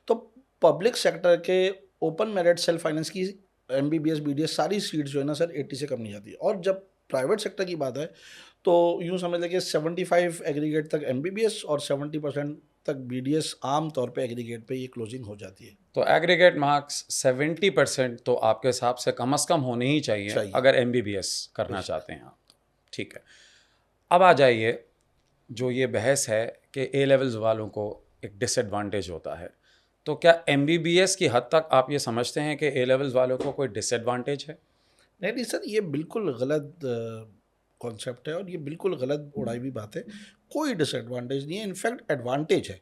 तो पब्लिक सेक्टर के ओपन मेरिट सेल्फ फाइनेंस की एमबीबीएस बीडीएस सारी सीट्स जो है ना सर 80 से कम नहीं जाती। और जब प्राइवेट सेक्टर की बात है तो यूँ समझ लें कि 75 एग्रीगेट तक एमबीबीएस और 70% तक बीडीएस आम तौर पे एग्रीगेट पे ये क्लोजिंग हो जाती है। तो एग्रीगेट मार्क्स 70% तो आपके हिसाब से कम होने ही चाहिए अगर एमबीबीएस करना चाहते हैं आप। ठीक है। अब आ जाइए, जो ये बहस है कि ए लेवल्स वालों को एक डिसएडवांटेज होता है, तो क्या एमबीबीएस की हद तक आप ये समझते हैं कि ए लेवल्स वालों को कोई डिसएडवांटेज है? नहीं सर, ये बिल्कुल गलत कॉन्सेप्ट है और ये बिल्कुल गलत उड़ाई हुई बात है। कोई डिसएडवांटेज नहीं है, इनफैक्ट एडवांटेज है।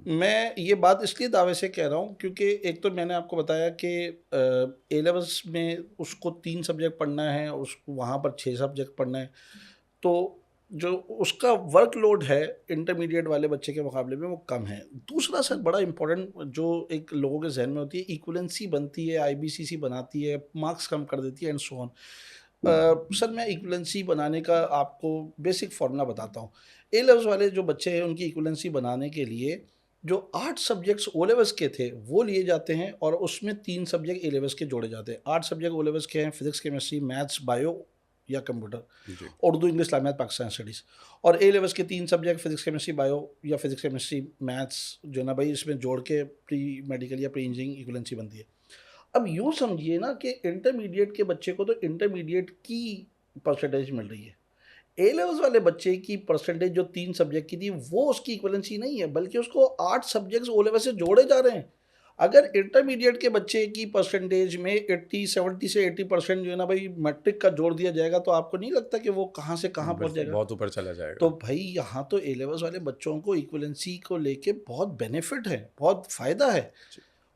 मैं ये बात इसलिए दावे से कह रहा हूँ क्योंकि एक तो मैंने आपको बताया कि ए लेवल्स में उसको 3 सब्जेक्ट पढ़ना है, उसको वहाँ पर 6 सब्जेक्ट पढ़ना है, तो जो उसका वर्कलोड है इंटरमीडिएट वाले बच्चे के मुकाबले में वो कम है। दूसरा सर बड़ा इंपॉर्टेंट जो एक लोगों के जहन में होती है, इक्वलेंसी बनती है, आईबीसीसी बनाती है, मार्क्स कम कर देती है एंड सो ऑन। सर मैं इक्वलेंसी बनाने का आपको बेसिक फार्मूला बताता हूँ। ए लेवल्स वाले जो बच्चे हैं उनकी इक्वलेंसी बनाने के लिए जो 8 सब्जेक्ट्स ओ लेवल्स के थे वो लिए जाते हैं और उसमें 3 सब्जेक्ट ए लेवल्स के जोड़े जाते हैं। 8 सब्जेक्ट ओ लेवल्स के हैं, फिजिक्स, केमिस्ट्री, मैथ्स, बायो या computer, Urdu, English, Islamiyat, Pakistan studies. और ए लेवल्स के 3 सब्जेक्ट फिजिक्स, केमिस्ट्री, बायो या फिजिक्स, केमिस्ट्री, मैथ्स जो ना भाई इसमें जोड़ के प्री मेडिकल या प्री इंजीनियरिंग इक्वलेंसी बनती है। अब यूँ समझिए ना कि इंटरमीडिएट के बच्चे को तो इंटरमीडिएट की परसेंटेज मिल रही है, ए लेवल्स वाले बच्चे की परसेंटेज जो 3 सब्जेक्ट की थी वो उसकी इक्वलेंसी नहीं है, बल्कि उसको 8 सब्जेक्ट्स ओ लेवल से जोड़े जा रहे हैं। अगर इंटरमीडिएट के बच्चे की परसेंटेज में 70 से 80% जो है ना भाई मैट्रिक का जोड़ दिया जाएगा, तो आपको नहीं लगता कि वो कहाँ से कहाँ पहुँच बिल्कुल, जाएगा? बहुत ऊपर चला जाएगा। तो भाई यहाँ तो ए लेवल्स वाले बच्चों को इक्वलेंसी को लेके बहुत बेनिफिट है, बहुत फ़ायदा है।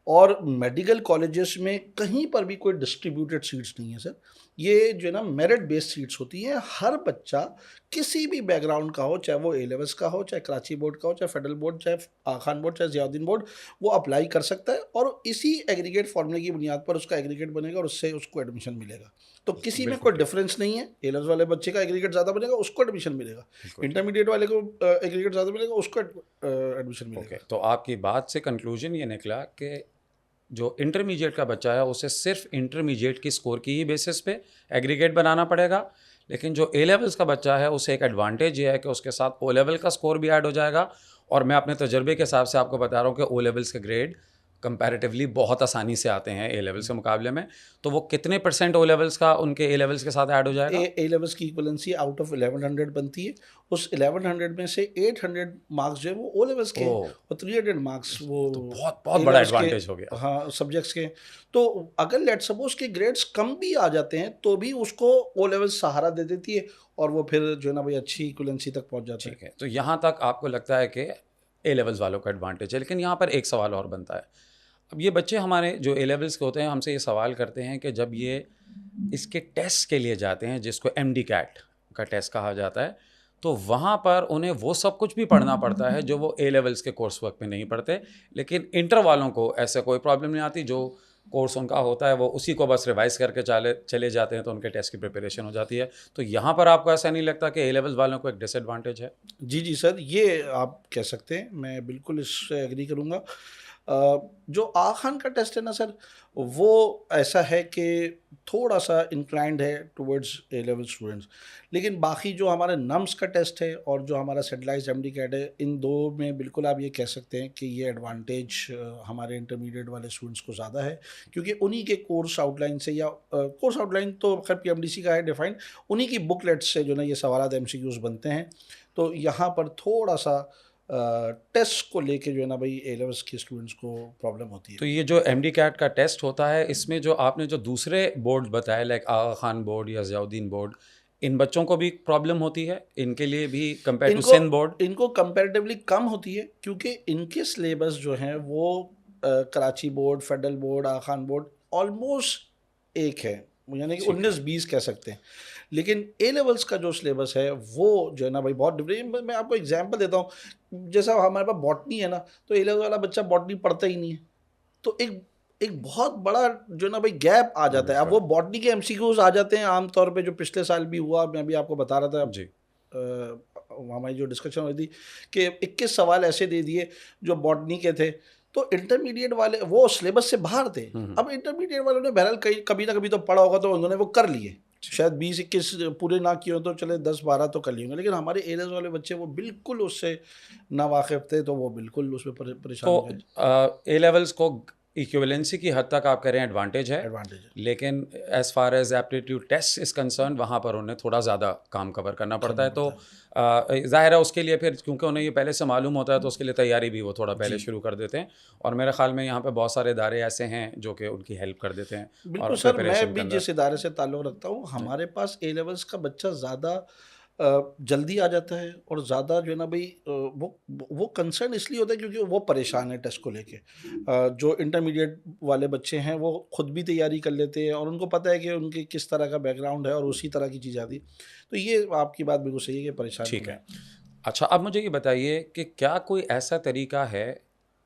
और मेडिकल कॉलेजेस में कहीं पर भी कोई डिस्ट्रीब्यूटेड सीट्स नहीं है सर। ये जो है ना मेरिट बेस्ड सीट्स होती हैं। हर बच्चा किसी भी बैकग्राउंड का हो, चाहे वो ए लेवल्स का हो, चाहे कराची बोर्ड का हो, चाहे फेडरल बोर्ड, चाहे खान बोर्ड, चाहे ज़ियाउद्दीन बोर्ड, वो अप्लाई कर सकता है और इसी एग्रीगेट फॉर्मूले की बुनियाद पर उसका एग्रीगेट बनेगा और उससे उसको एडमिशन मिलेगा। तो किसी में कोई डिफरेंस नहीं है। ए लेवल्स वाले बच्चे का एग्रीगेट ज़्यादा बनेगा, उसको एडमिशन मिलेगा। इंटरमीडिएट वाले को एग्रीगेट ज़्यादा मिलेगा, उसको एडमिशन मिलेगा। ओके, तो आपकी बात से कंक्लूजन ये निकला कि जो इंटरमीडिएट का बच्चा है उसे सिर्फ इंटरमीडिएट की स्कोर की ही बेसिस पे एग्रीगेट बनाना पड़ेगा, लेकिन जो ए लेवल्स का बच्चा है उसे एक एडवांटेज ये है कि उसके साथ ओ लेवल का स्कोर भी ऐड हो जाएगा। और मैं अपने तजर्बे के हिसाब से आपको बता रहा हूँ कि ओ लेवल्स के ग्रेड कंपैरेटिवली बहुत आसानी से आते हैं ए लेवल्स के मुकाबले में। तो वो कितने % ओ लेवल्स का उनके ए लेवल्स के साथ ऐड हो जाएगा? ए लेवल्स की इक्वलेंसी आउट ऑफ 1100 बनती है। उस 1100 में से 800 मार्क्स जो है वो ओ लेवल्स के हैं ओह। और 300 मार्क्स वो तो बहुत बड़ा A-levels के, एडवांटेज हो गया। हाँ, सब्जेक्ट्स के। तो अगर लेट सपोज के ग्रेड्स कम भी आ जाते हैं तो भी उसको ओ लेवल्स सहारा दे देती है और वो फिर जो है ना भाई अच्छी इक्वलेंसी तक पहुंच जाता है। ठीक है, तो यहाँ तक आपको लगता है कि ए लेवल्स वालों का एडवांटेज है, लेकिन यहाँ पर एक सवाल और बनता है। अब ये बच्चे हमारे जो ए लेवल्स के होते हैं हमसे ये सवाल करते हैं कि जब ये इसके टेस्ट के लिए जाते हैं जिसको MD कैट का टेस्ट कहा जाता है, तो वहाँ पर उन्हें वो सब कुछ भी पढ़ना पड़ता है जो वो ए लेवल्स के कोर्स वर्क में नहीं पढ़ते। लेकिन इंटर वालों को ऐसा कोई प्रॉब्लम नहीं आती, जो कोर्स उनका होता है वो उसी को बस रिवाइज करके चले जाते हैं, तो उनके टेस्ट की प्रिपरेशन हो जाती है। तो यहाँ पर आपको ऐसा नहीं लगता कि ए लेवल्स वालों को एक डिसएडवांटेज है? जी जी सर, ये आप कह सकते हैं, मैं बिल्कुल इससे एग्री करूँगा। जो आ खान का टेस्ट है ना सर, वो ऐसा है कि थोड़ा सा इंक्लाइंड है टुवर्ड्स ए लेवल स्टूडेंट्स, लेकिन बाकी जो हमारा नम्स का टेस्ट है और जो हमारा सेटेलाइज MD कैट है, इन दो में बिल्कुल आप ये कह सकते हैं कि ये एडवांटेज हमारे इंटरमीडिएट वाले स्टूडेंट्स को ज़्यादा है, क्योंकि उन्हीं के कोर्स आउटलाइन से या कोर्स आउटलाइन तो खैर PMDC का है डिफाइंड, उन्हीं की बुकलेट्स से जो ना ये सवालात MCQs बनते हैं। तो यहाँ पर थोड़ा सा टेस्ट को लेके जो है ना भाई ए लेवल्स के स्टूडेंट्स को प्रॉब्लम होती है। तो ये जो MD कैट का टेस्ट होता है, इसमें जो आपने जो दूसरे बोर्ड बताए लाइक आगा खान बोर्ड या ज़ियाउद्दीन बोर्ड, इन बच्चों को भी प्रॉब्लम होती है? इनके लिए भी कंपेयर टू सिंध बोर्ड? इनको कंपैरेटिवली कम होती है, क्योंकि इनके सिलेबस जो हैं वो कराची बोर्ड, फेडरल बोर्ड, आगा खान बोर्ड ऑलमोस्ट एक है, यानी कि 19-20 कह सकते हैं। लेकिन ए लेवल्स का जो सिलेबस है वो जो है ना भाई बहुत डिफरेंट। मैं आपको एग्जांपल देता हूँ, जैसा हमारे पास बॉटनी है ना, तो ए लेवल वाला बच्चा बॉटनी पढ़ता ही नहीं है, तो एक बहुत बड़ा जो है ना भाई गैप आ जाता है। अब वो बॉटनी के MCQs आ जाते हैं आमतौर पे, जो पिछले साल भी हुआ, मैं भी आपको बता रहा था जी। हमारी जो डिस्कशन हुई थी कि 21 सवाल ऐसे दे दिए जो बॉटनी के थे, तो इंटरमीडिएट वाले वो सिलेबस से बाहर थे। अब इंटरमीडिएट वालों ने बहरहाल कभी ना कभी तो पढ़ा होगा, तो उन्होंने वो कर लिए, शायद 20-21 पूरे ना किए हो तो चले 10-12 तो कर लिए होंगे। लेकिन हमारे एरियाज वाले बच्चे वो बिल्कुल उससे ना वाकिफ थे, तो वो बिल्कुल उसमें परेशान हो गए। तो ए लेवल्स को इक्विवेलेंसी की हद तक आप कह रहे हैं एडवांटेज है, एडवांटेज है। लेकिन as far as aptitude test is concern वहाँ पर उन्हें थोड़ा ज़्यादा काम कवर करना पड़ता है। तो ज़ाहिर है उसके लिए फिर क्योंकि उन्हें ये पहले से मालूम होता है, तो उसके लिए तैयारी भी वो थोड़ा पहले शुरू कर देते हैं। और मेरे ख्याल में यहाँ पे बहुत सारे इदारे ऐसे हैं जो कि उनकी हेल्प कर देते हैं। बिल्कुल सर, मैं भी जिस इदारे से ताल्लुक़ रखता हूँ, हमारे पास ए लेवल्स का बच्चा ज़्यादा जल्दी आ जाता है और ज़्यादा जो है ना भाई वो कंसर्न इसलिए होता है क्योंकि वो परेशान है टेस्ट को लेके। जो इंटरमीडिएट वाले बच्चे हैं वो खुद भी तैयारी कर लेते हैं और उनको पता है कि उनके किस तरह का बैकग्राउंड है और उसी तरह की चीज़ आती है। तो ये आपकी बात बिल्कुल सही है कि परेशान। ठीक है, अच्छा अब मुझे ये बताइए कि क्या कोई ऐसा तरीका है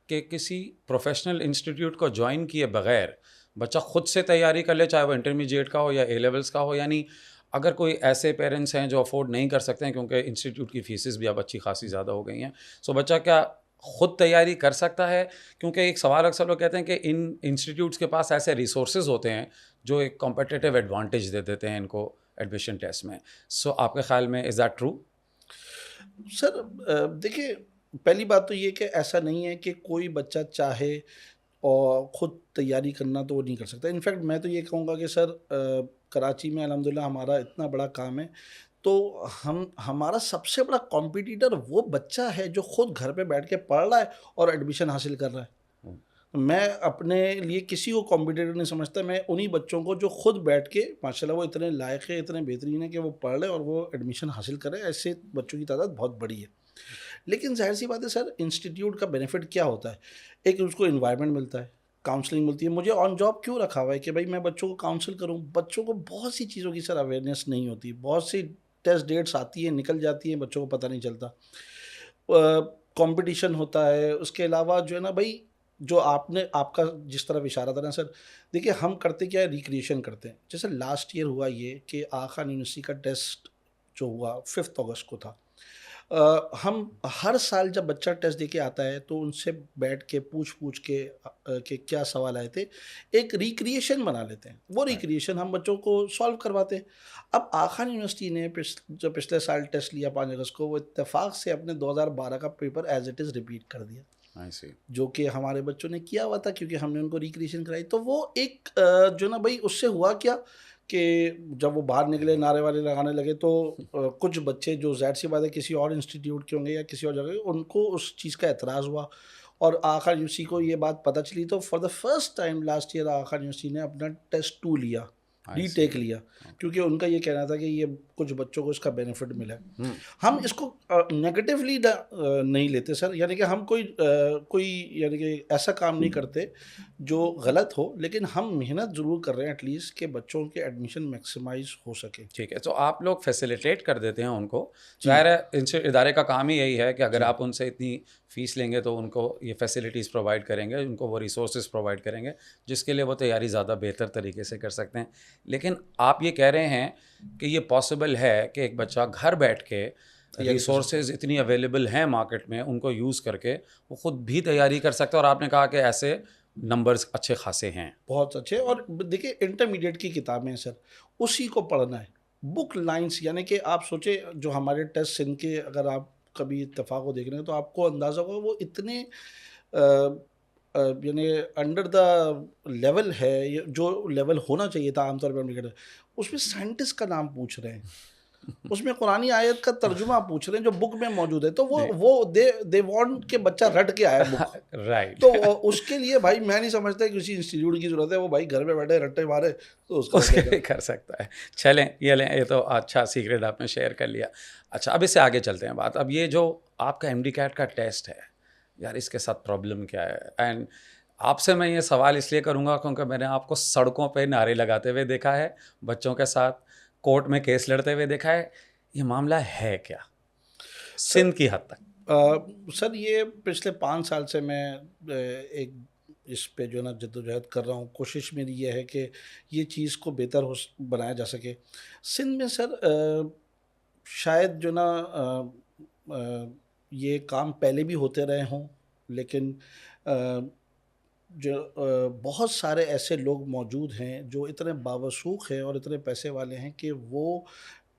कि किसी प्रोफेशनल इंस्टीट्यूट को ज्वाइन किए बगैर बच्चा खुद से तैयारी कर ले, चाहे वो इंटरमीडिएट का हो या ए लेवल्स का हो? यानी अगर कोई ऐसे पेरेंट्स हैं जो अफोर्ड नहीं कर सकते हैं क्योंकि इंस्टीट्यूट की फीसेस भी अब अच्छी खासी ज़्यादा हो गई हैं, सो बच्चा क्या खुद तैयारी कर सकता है? क्योंकि एक सवाल अक्सर लोग कहते हैं कि इन इंस्टीट्यूट्स के पास ऐसे रिसोर्सेज होते हैं जो एक कॉम्पिटिटिव एडवांटेज दे देते हैं इनको एडमिशन टेस्ट में। सो आपके ख्याल में इज़ दैट ट्रू? सर देखिए, पहली बात तो ये कि ऐसा नहीं है कि कोई बच्चा चाहे और ख़ुद तैयारी करना तो वो नहीं कर सकता। इनफैक्ट मैं तो ये कहूँगा कि सर कराची में अल्हम्दुलिल्लाह हमारा इतना बड़ा काम है तो हमारा सबसे बड़ा कॉम्पिटिटर वो बच्चा है जो खुद घर पे बैठ के पढ़ रहा है और एडमिशन हासिल कर रहा है। तो मैं अपने लिए किसी को कॉम्पिटिटर नहीं समझता, मैं उन्हीं बच्चों को जो खुद बैठ के माशाल्लाह वो इतने लायक है, इतने बेहतरीन है कि वो पढ़ रहे और वो एडमिशन हासिल करें, ऐसे बच्चों की तादाद बहुत बड़ी है। लेकिन जाहिर सी बात है सर, इंस्टीट्यूट का बेनिफिट क्या होता है? एक उसको इन्वायरमेंट मिलता है, काउंसलिंग मिलती है। मुझे ऑन जॉब क्यों रखा हुआ है कि भाई मैं बच्चों को काउंसिल करूं? बच्चों को बहुत सी चीज़ों की सर अवेयरनेस नहीं होती, बहुत सी टेस्ट डेट्स आती है निकल जाती है, बच्चों को पता नहीं चलता। कंपटीशन होता है, उसके अलावा जो है ना भाई, जो आपने आपका जिस तरफ इशारा था ना सर, देखिए हम करते क्या है, रिक्रिएशन करते हैं। जैसे लास्ट ईयर हुआ ये कि आगा खान यूनिवर्सिटी का टेस्ट जो हुआ 5 अगस्त को था। हम हर साल जब बच्चा टेस्ट देके आता है तो उनसे बैठ के पूछ के कि क्या सवाल आए थे, एक रिक्रिएशन बना लेते हैं। वो रिक्रिएशन हम बच्चों को सॉल्व करवाते हैं। अब आगा खान यूनिवर्सिटी ने जो पिछले साल टेस्ट लिया 5 अगस्त को, वो इत्तेफाक से अपने 2012 का paper as it is repeat कर दिया, जो कि हमारे बच्चों ने किया हुआ था क्योंकि हमने उनको रिक्रिएशन कराई। तो वो एक जो ना भाई, उससे हुआ क्या कि जब वो बाहर निकले, नारे वाले लगाने लगे, तो कुछ बच्चे जो ज़ाहिर सी बात है किसी और इंस्टीट्यूट के होंगे या किसी और जगह के, उनको उस चीज़ का एतराज़ हुआ और आगा खान यूनिवर्सिटी को ये बात पता चली। तो for the first time last year Aga Khan university ने अपना टेस्ट 2 लिया, रीटेक लिया, क्योंकि उनका ये कहना था कि ये कुछ बच्चों को इसका बेनिफिट मिला। हम इसको नेगेटिवली नहीं लेते सर, यानी कि हम कोई यानी कि ऐसा काम नहीं करते जो गलत हो, लेकिन हम मेहनत ज़रूर कर रहे हैं एटलीस्ट कि बच्चों के एडमिशन मैक्सिमाइज हो सके। ठीक है, तो आप लोग फैसिलिटेट कर देते हैं उनको। ज़ाहिर है इदारे का काम ही यही है कि अगर आप उनसे इतनी फ़ीस लेंगे तो उनको ये फैसिलिटीज़ प्रोवाइड करेंगे, उनको वो रिसोर्सेज प्रोवाइड करेंगे जिसके लिए वो तैयारी ज़्यादा बेहतर तरीके से कर सकते हैं। लेकिन आप ये कह रहे हैं कि ये पॉसिबल है कि एक बच्चा घर बैठ के रिसोर्सेज इतनी अवेलेबल हैं मार्केट में, उनको यूज़ करके वो ख़ुद भी तैयारी कर सकता है। और आपने कहा कि ऐसे नंबर्स अच्छे खासे हैं, बहुत अच्छे। और देखिए इंटरमीडिएट की किताबें हैं सर, उसी को पढ़ना है, बुक लाइंस। यानी कि आप सोचे जो हमारे टेस्ट सिंध के, अगर आप कभी इत्तेफाक को देख रहे हैं तो आपको अंदाज़ा होगा वो इतने यानी अंडर द लेवल है, जो लेवल होना चाहिए था आमतौर पर। उसमें साइंटिस्ट का नाम पूछ रहे हैं, उसमें कुरानी आयत का तर्जुमा पूछ रहे हैं जो बुक में मौजूद है। तो वो दे वांट के बच्चा रट के आया बुक। राइट। तो उसके लिए भाई मैं नहीं समझता कि किसी इंस्टीट्यूट की ज़रूरत है, वो भाई घर में बैठे रट्टे मारे तो उसके लिए कर सकता है। चलें, ये लें, ये तो अच्छा सीक्रेट आपने शेयर कर लिया। अच्छा, अब इससे आगे चलते हैं बात। अब ये जो आपका MD-CAT का टेस्ट है यार, इसके साथ प्रॉब्लम क्या है? एंड आपसे मैं ये सवाल इसलिए करूँगा क्योंकि मैंने आपको सड़कों पे नारे लगाते हुए देखा है, बच्चों के साथ कोर्ट में केस लड़ते हुए देखा है। ये मामला है क्या सिंध की हद तक? सर ये पिछले 5 साल से मैं एक इस पे जो ना जद्दोजहद कर रहा हूँ। कोशिश मेरी ये है कि ये चीज़ को बेहतर बनाया जा सके सिंध में सर। शायद जो ना ये काम पहले भी होते रहे हों, लेकिन जो बहुत सारे ऐसे लोग मौजूद हैं जो इतने बावसूख हैं और इतने पैसे वाले हैं कि वो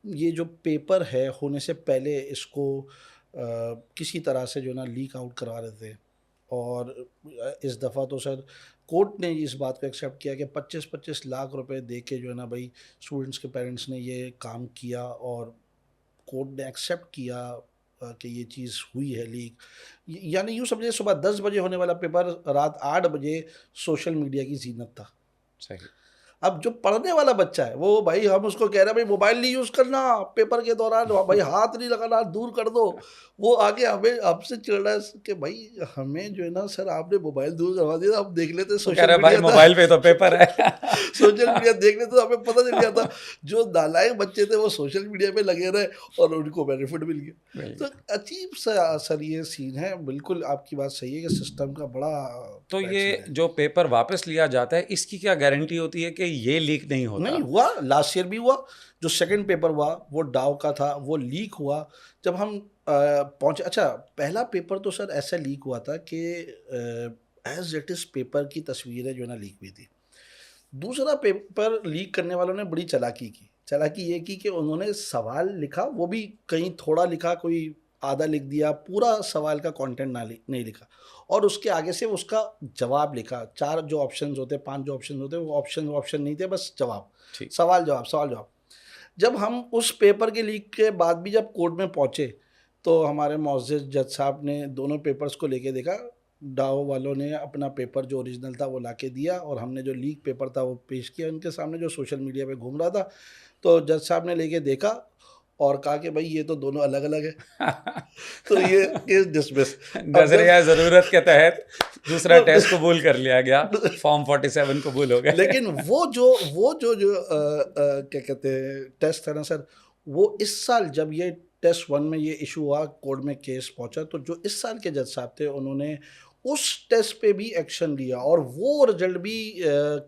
ये जो पेपर है होने से पहले इसको किसी तरह से जो ना लीक आउट करवा देते हैं। और इस दफ़ा तो सर कोर्ट ने इस बात को एक्सेप्ट किया कि 25-25 लाख रुपए दे के जो है ना भाई स्टूडेंट्स के पेरेंट्स ने ये काम किया, और कोर्ट ने एक्सेप्ट किया कि ये चीज़ हुई है लीक। यानी यूँ समझिए सुबह 10 बजे होने वाला पेपर रात 8 बजे सोशल मीडिया की जीनत था। सही। अब जो पढ़ने वाला बच्चा है वो भाई, हम उसको कह रहे हैं भाई मोबाइल नहीं यूज़ करना पेपर के दौरान, भाई हाथ नहीं लगाना, दूर कर दो। वो आगे हमें आपसे चिढ़ रहा है कि भाई हमें जो है ना सर आपने मोबाइल दूर करवा दिया, हम देख लेते सोशल मीडिया, भाई मोबाइल पे तो पेपर है सोशल मीडिया देख लेते तो हमें पता चल गया था। जो नालायक बच्चे थे वो सोशल मीडिया पे लगे रहे और उनको बेनिफिट मिल गया। तो अजीब सा सर ये सीन है। बिल्कुल आपकी बात सही है कि सिस्टम का बड़ा। तो ये जो पेपर वापस लिया जाता है, इसकी क्या गारंटी होती है कि ये लीक नहीं होता? नहीं हुआ, लास्ट ईयर भी हुआ। जो सेकंड पेपर हुआ वो डाव का था, वो लीक हुआ जब हम पहुँचे। अच्छा, पहला पेपर तो सर ऐसा लीक हुआ था कि एज इट इज़ पेपर की तस्वीरें जो है ना लीक हुई थी। दूसरा पेपर लीक करने वालों ने बड़ी चालाकी की। चालाकी ये की कि उन्होंने सवाल लिखा, वो भी कहीं थोड़ा लिखा, कोई आधा लिख दिया, पूरा सवाल का कंटेंट नहीं लिखा, और उसके आगे से उसका जवाब लिखा। 4 जो ऑप्शंस होते, 5 जो ऑप्शन होते, वो ऑप्शन नहीं थे, बस जवाब, सवाल जवाब, सवाल जवाब। जब हम उस पेपर के लीक के बाद भी जब कोर्ट में पहुंचे तो हमारे मुअज़्ज़िज़ जज साहब ने दोनों पेपर्स को लेके देखा, डाओ वालों ने अपना पेपर जो ओरिजिनल था वो लाके दिया और हमने जो लीक पेपर था वो पेश किया उनके सामने जो सोशल मीडिया पे घूम रहा था। तो जज साहब ने लेके देखा और कहा कि भाई ये तो दोनों अलग अलग है। तो ये केस डिसमिस। नजरिया ज़रूरत के तहत दूसरा टेस्ट कबूल कर लिया गया, फॉर्म 47 कबूल हो गया। लेकिन वो जो क्या कहते हैं टेस्ट था ना सर, वो इस साल जब ये टेस्ट 1 में ये इशू हुआ, कोर्ट में केस पहुंचा, तो जो इस साल के जज साहब थे उन्होंने उस टेस्ट पे भी एक्शन लिया और वो रिजल्ट भी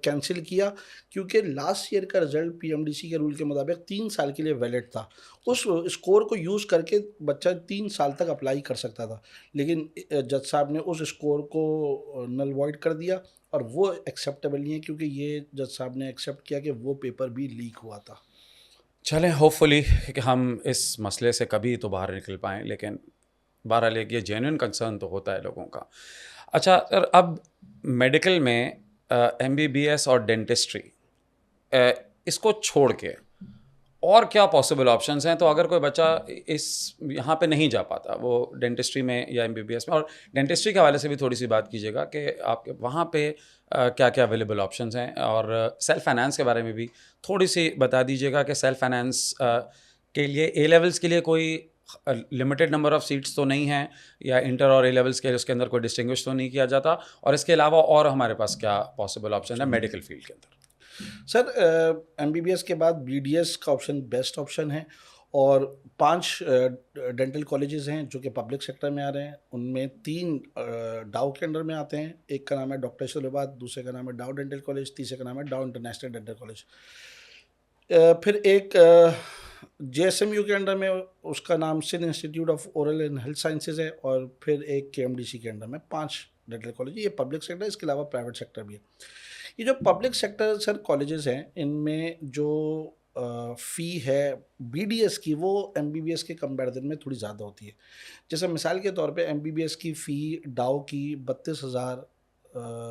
कैंसिल किया, क्योंकि लास्ट ईयर का रिजल्ट पीएमडीसी के रूल के मुताबिक 3 साल के लिए वैलिड था। उस स्कोर को यूज़ करके बच्चा 3 साल तक अप्लाई कर सकता था, लेकिन जज साहब ने उस स्कोर को नल वॉइड कर दिया और वो एक्सेप्टेबल नहीं है, क्योंकि ये जज साहब ने एक्सेप्ट किया कि वो पेपर भी लीक हुआ था। चलें, होपफुली कि हम इस मसले से कभी तो बाहर निकल पाएँ, लेकिन बहरहाल एक ये जेन्युइन कंसर्न तो होता है लोगों का। अच्छा सर, अब मेडिकल में एमबीबीएस और डेंटिस्ट्री, इसको छोड़ के और क्या पॉसिबल ऑप्शंस हैं? तो अगर कोई बच्चा इस यहाँ पे नहीं जा पाता, वो डेंटिस्ट्री में या एमबीबीएस में, और डेंटिस्ट्री के हवाले से भी थोड़ी सी बात कीजिएगा कि आपके वहाँ पे क्या क्या अवेलेबल ऑप्शंस हैं, और सेल्फ फाइनेंस के बारे में भी थोड़ी सी बता दीजिएगा कि सेल्फ फाइनेंस के लिए ए लेवल्स के लिए कोई लिमिटेड नंबर ऑफ़ सीट्स तो नहीं हैं, या इंटर और ए लेवल्स के उसके अंदर कोई डिस्टिंग्विश तो नहीं किया जाता, और इसके अलावा और हमारे पास क्या पॉसिबल ऑप्शन है मेडिकल फील्ड के अंदर? सर एमबीबीएस के बाद बीडीएस का ऑप्शन बेस्ट ऑप्शन है, और 5 डेंटल कॉलेजेस हैं जो कि पब्लिक सेक्टर में आ रहे हैं। उनमें 3 डाउ के अंडर में आते हैं। एक का नाम है डॉक्टर इस्लामाबाद, दूसरे का नाम है डाउ डेंटल कॉलेज, तीसरे का नाम है डाउ इंटरनेशनल डेंटल कॉलेज। फिर एक जेएसएमयू के अंडर में, उसका नाम Sindh institute of oral and health sciences है, और फिर एक केएमडीसी के अंडर में 5 डेंटल कॉलेज। ये पब्लिक सेक्टर है, इसके अलावा प्राइवेट सेक्टर भी है। ये जो पब्लिक सेक्टर सर कॉलेजेस हैं, इनमें जो फ़ी है बीडीएस की, वो एमबीबीएस के कंपैरिजन में थोड़ी ज़्यादा होती है। जैसे मिसाल के तौर पे एमबीबीएस की फ़ी डाउ की 32,000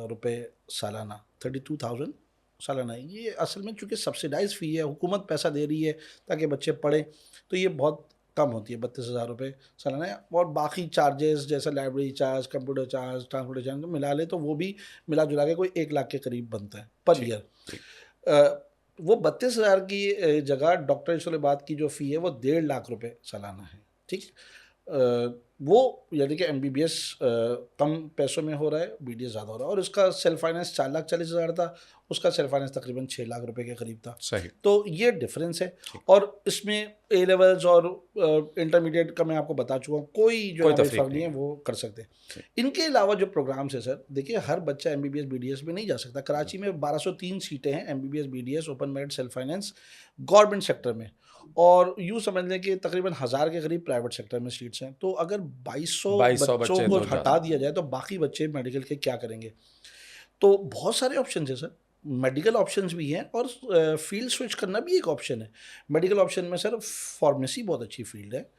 रुपये सालाना, 32,000 सालाना। ये असल में चूँकि सब्सिडाइज फ़ी है, हुकूमत पैसा दे रही है ताकि बच्चे पढ़ें, तो ये बहुत कम होती है, 32,000 रुपये सालाना है। और बाकी चार्जेस जैसे library charge, computer charge, transportation charge मिला ले तो वो भी मिला जुला के कोई 1 लाख के करीब बनता है पर ईयर। वो 32,000 की जगह डॉक्टर इस्लामाबाद की जो फ़ी है वो 1.5 लाख रुपये सालाना है, ठीक। वो यानी कि एमबीबीएस कम पैसों में हो रहा है, बीडीएस ज़्यादा हो रहा है, और इसका सेल्फ फाइनेंस 4,40,000 था, उसका सेल्फ फाइनेंस तकरीबन 6 लाख रुपए के करीब था। सही। तो ये डिफरेंस है, और इसमें ए लेवल्स और इंटरमीडिएट का मैं आपको बता चुका हूँ, कोई जो फ़र्क नहीं है, वो कर सकते हैं। इनके अलावा जो प्रोग्राम्स है सर, देखिए हर बच्चा एमबीबीएस बीडीएस में नहीं जा सकता। कराची में 1203 सीटें हैं MBBS BDS open merit self finance government sector में, और यूँ समझ लें कि तकरीबन 1000 के करीब प्राइवेट सेक्टर में सीट्स हैं। तो अगर 2200 बच्चों को हटा दिया जाए तो बाकी बच्चे मेडिकल के क्या करेंगे? तो बहुत सारे ऑप्शन है सर, मेडिकल ऑप्शंस भी हैं, और फील्ड स्विच करना भी एक ऑप्शन है। मेडिकल ऑप्शन में सर फार्मेसी बहुत अच्छी फील्ड है,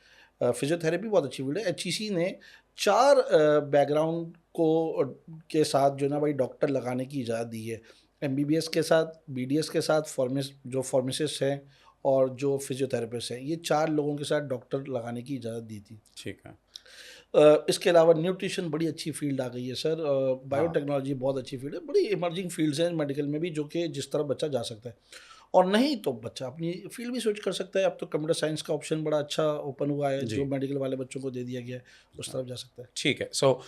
फिजियोथेरेपी बहुत अच्छी फील्ड है। एचईसी ने 4 बैकग्राउंड को के साथ जो ना भाई डॉक्टर लगाने की इजाज़त दी है। एमबीबीएस के साथ, बीडीएस के साथ जो फार्मासिस्ट हैं और जो फिजियोथेरेपिस्ट हैं, ये 4 लोगों के साथ डॉक्टर लगाने की इजाज़त दी थी। ठीक है। इसके अलावा न्यूट्रिशन बड़ी अच्छी फील्ड आ गई है सर, बायोटेक्नोलॉजी बहुत अच्छी फील्ड है। बड़ी इमर्जिंग फील्ड्स हैं मेडिकल में भी, जो कि जिस तरफ बच्चा जा सकता है, और नहीं तो बच्चा अपनी फील्ड भी स्विच कर सकता है। अब तो कंप्यूटर साइंस का ऑप्शन बड़ा अच्छा ओपन हुआ है, जो मेडिकल वाले बच्चों को दे दिया गया है, उस तरफ जा सकता है। ठीक है। सो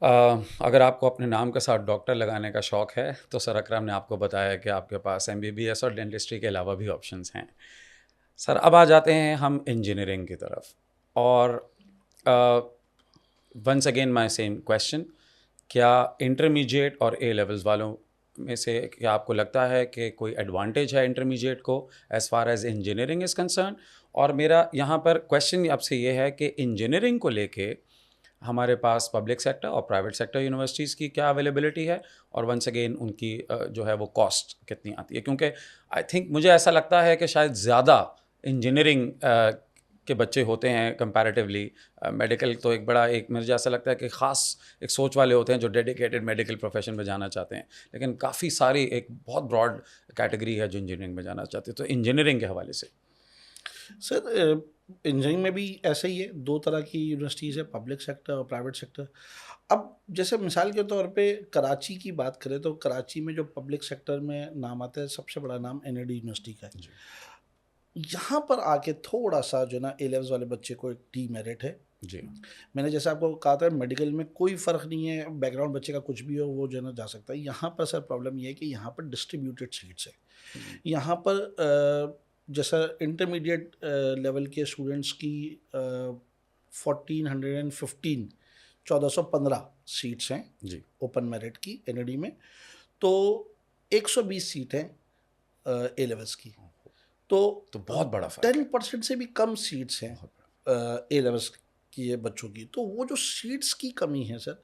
अगर आपको अपने नाम के साथ डॉक्टर लगाने का शौक़ है, तो सर अकरम ने आपको बताया कि आपके पास एमबीबीएस और डेंटिस्ट्री के अलावा भी ऑप्शंस हैं। सर अब आ जाते हैं हम इंजीनियरिंग की तरफ, और once again my same question, क्या इंटरमीडिएट और ए लेवल्स वालों में से क्या आपको लगता है कि कोई एडवांटेज है इंटरमीडिएट को as far as engineering is concern? और मेरा यहाँ पर क्वेश्चन आपसे ये है कि इंजीनियरिंग को लेके हमारे पास पब्लिक सेक्टर और प्राइवेट सेक्टर यूनिवर्सिटीज़ की क्या अवेलेबिलिटी है, और वंस अगेन उनकी जो है वो कॉस्ट कितनी आती है? क्योंकि आई थिंक मुझे ऐसा लगता है कि शायद ज़्यादा इंजीनियरिंग के बच्चे होते हैं कंपैरेटिवली। मेडिकल तो एक बड़ा, एक मुझे ऐसा लगता है कि ख़ास एक सोच वाले होते हैं जो डेडिकेटेड मेडिकल प्रोफेशन में जाना चाहते हैं, लेकिन काफ़ी सारी एक बहुत ब्रॉड कैटेगरी है जो इंजीनियरिंग में जाना चाहते हैं। तो इंजीनियरिंग के हवाले से सर इंजीनियरिंग में भी ऐसा ही है, दो तरह की यूनिवर्सिटीज़ है, पब्लिक सेक्टर और प्राइवेट सेक्टर। अब जैसे मिसाल के तौर पे कराची की बात करें तो कराची में जो पब्लिक सेक्टर में नाम आता है, सबसे बड़ा नाम एनएडी यूनिवर्सिटी का है। यहाँ पर आके थोड़ा सा जो ना ए लेवल्स वाले बच्चे को एक डीमेरिट है। जी मैंने जैसे आपको कहा था मेडिकल में कोई फ़र्क नहीं है, बैकग्राउंड बच्चे का कुछ भी हो वो जो है ना जा सकता है। यहाँ पर सर प्रॉब्लम ये है कि यहाँ पर डिस्ट्रीब्यूटेड सीट्स है। यहाँ पर जैसा इंटरमीडिएट लेवल के स्टूडेंट्स की 1415 सीट्स हैं जी ओपन मेरिट की एनएडी में, तो 120 सीट हैं ए लेवल्स की। तो बहुत बड़ा फर्क 10% से भी कम सीट्स हैं ए लेवल्स की ये बच्चों की। तो वो जो सीट्स की कमी है सर,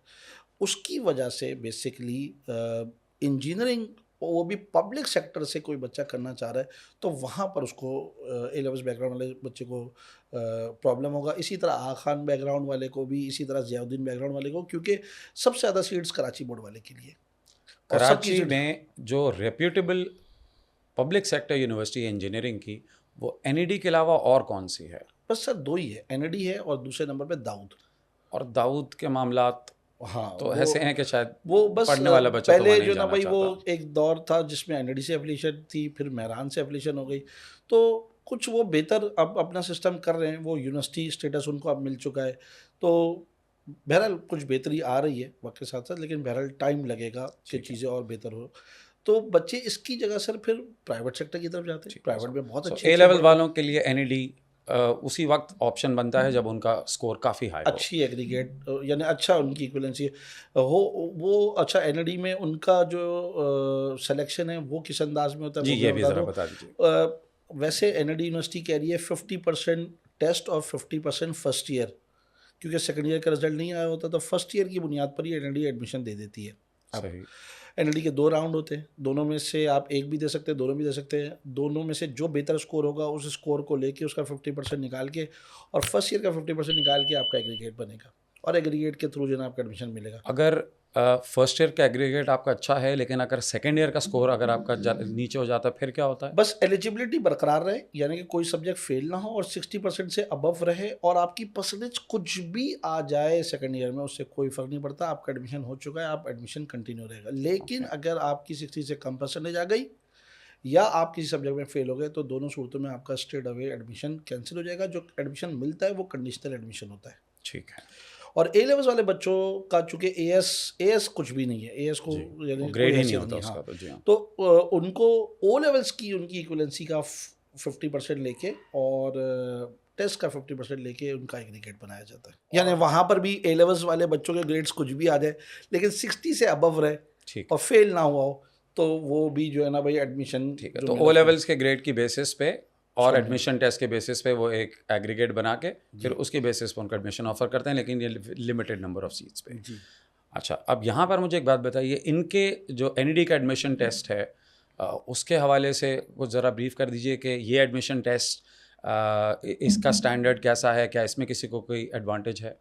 उसकी वजह से बेसिकली इंजीनियरिंग, वो भी पब्लिक सेक्टर से कोई बच्चा करना चाह रहा है तो वहाँ पर उसको ए लेवल्स बैकग्राउंड वाले बच्चे को प्रॉब्लम होगा। इसी तरह आगा खान बैकग्राउंड वाले को भी, इसी तरह ज़ियाउद्दीन बैकग्राउंड वाले को, क्योंकि सबसे ज़्यादा सीट्स कराची बोर्ड वाले के लिए। और सबकी कराची सीट्स- में जो रेप्यूटेबल पब्लिक सेक्टर यूनिवर्सिटी है इंजीनियरिंग की, वो एनईडी के अलावा और कौन सी है? बस सर दो ही है, एनएडी है और दूसरे नंबर पे दाऊद। और दाऊद के मामलात हाँ तो वो- ऐसे हैं कि शायद वो बस पढ़ने वाला बच्चा तो पहले वहाँ नहीं जो ना जाना भाई वो चाहता। एक दौर था जिसमें एनएडी से एफिलिएशन थी, फिर मेहरान से एफिलिएशन हो गई, तो कुछ वो बेहतर अब अपना सिस्टम कर रहे हैं, वो यूनिवर्सिटी स्टेटस उनको अब मिल चुका है। तो बहरहाल कुछ बेहतरी आ रही है वक्त के साथ साथ, लेकिन बहरहाल टाइम लगेगा कि चीज़ें और बेहतर हो। तो बच्चे इसकी जगह सर फिर प्राइवेट सेक्टर की तरफ जाते हैं। प्राइवेट में बहुत अच्छे ए लेवल वालों के लिए एनईडी उसी वक्त ऑप्शन बनता है जब उनका स्कोर काफ़ी हाई हो। अच्छी एग्रीगेट यानी अच्छा उनकी इक्विवेलेंसी हो, वो अच्छा एनएडी में उनका जो सिलेक्शन है वो किस अंदाज में होता है जी वो ये मैं भी बता ज़रा दूं। बता दीजिए। वैसे एनएडी यूनिवर्सिटी कह रही है 50% टेस्ट और 50% फर्स्ट ईयर, क्योंकि सेकंड ईयर का रिजल्ट नहीं आया होता तो फर्स्ट ईयर की बुनियाद पर ही एनएडी एडमिशन दे देती है। सही। एनएडी के 2 राउंड होते हैं, दोनों में से आप एक भी दे सकते हैं, दोनों भी दे सकते हैं। दोनों में से जो बेहतर स्कोर होगा उस स्कोर को लेके उसका 50% निकाल के और फर्स्ट ईयर का 50% निकाल के आपका एग्रीगेट बनेगा, और एग्रीगेट के थ्रू जो है ना आपका एडमिशन मिलेगा। अगर फर्स्ट ईयर का एग्रीगेट आपका अच्छा है लेकिन अगर सेकेंड ईयर का स्कोर अगर आपका नीचे हो जाता है फिर क्या होता है? बस एलिजिबिलिटी बरकरार रहे, यानी कि कोई सब्जेक्ट फेल ना हो और 60% से अबव रहे, और आपकी परसेंटेज कुछ भी आ जाए सेकंड ईयर में उससे कोई फ़र्क नहीं पड़ता, आपका एडमिशन हो चुका है, आप एडमिशन कंटिन्यू रहेगा। लेकिन अगर आपकी 60 से कम परसेंटेज आ गई या आप किसी सब्जेक्ट में फेल हो गए तो दोनों सूरतों में आपका स्ट्रेट अवे एडमिशन कैंसिल हो जाएगा। जो एडमिशन मिलता है वो कंडीशनल एडमिशन होता है। ठीक है। और ए लेवल्स वाले बच्चों का चूँकि एएस कुछ भी नहीं है, एएस को यानी ग्रेड कोई ही नहीं हैसियत होता है, उसका हाँ। तो जी हाँ। तो उनको ओ लेवल्स की उनकी इक्विवेलेंसी का 50% लेके और टेस्ट का 50% लेके उनका एग्रीगेट बनाया जाता है। यानी वहाँ पर भी ए लेवल्स वाले बच्चों के ग्रेड्स कुछ भी आ जाए लेकिन 60 से अबव रहे ठीक और फेल ना हुआ हो तो वो भी जो है ना भाई एडमिशन। ठीक है। तो ओ लेवल्स के ग्रेड की बेसिस पे और एडमिशन टेस्ट के बेसिस पे वो एक एग्रीगेट बना के फिर उसकी बेसिस पे उनका एडमिशन ऑफर करते हैं, लेकिन ये लिमिटेड नंबर ऑफ सीट्स पे। जी। अच्छा, अब यहाँ पर मुझे एक बात बताइए, इनके जो एनईडी का एडमिशन टेस्ट है उसके हवाले से कुछ ज़रा ब्रीफ कर दीजिए कि ये एडमिशन टेस्ट इसका स्टैंडर्ड कैसा है, क्या इसमें किसी को कोई एडवांटेज है?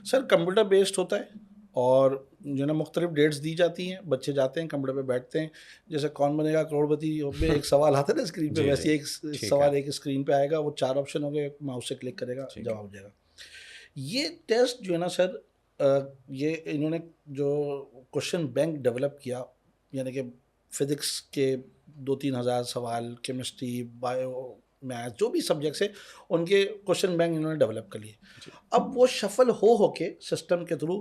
सर कंप्यूटर बेस्ड होता है और जो ना मुख्तलिफ डेट्स दी जाती हैं, बच्चे जाते हैं कंप्यूटर पे बैठते हैं, जैसे कौन बनेगा करोड़पति में एक सवाल आता है ना स्क्रीन पे, जी, वैसे जी, एक सवाल एक स्क्रीन पे आएगा, वो 4 ऑप्शन हो गए, माउस से क्लिक करेगा जवाब हो जाएगा। ये टेस्ट जो है ना सर ये इन्होंने जो क्वेश्चन बैंक डेवलप किया, यानी कि फिज़िक्स के 2-3 हज़ार सवाल, केमिस्ट्री, बायो, मैथ, जो भी सब्जेक्ट्स है उनके क्वेश्चन बैंक इन्होंने डेवलप कर लिए। अब वो शफल हो के सिस्टम के थ्रू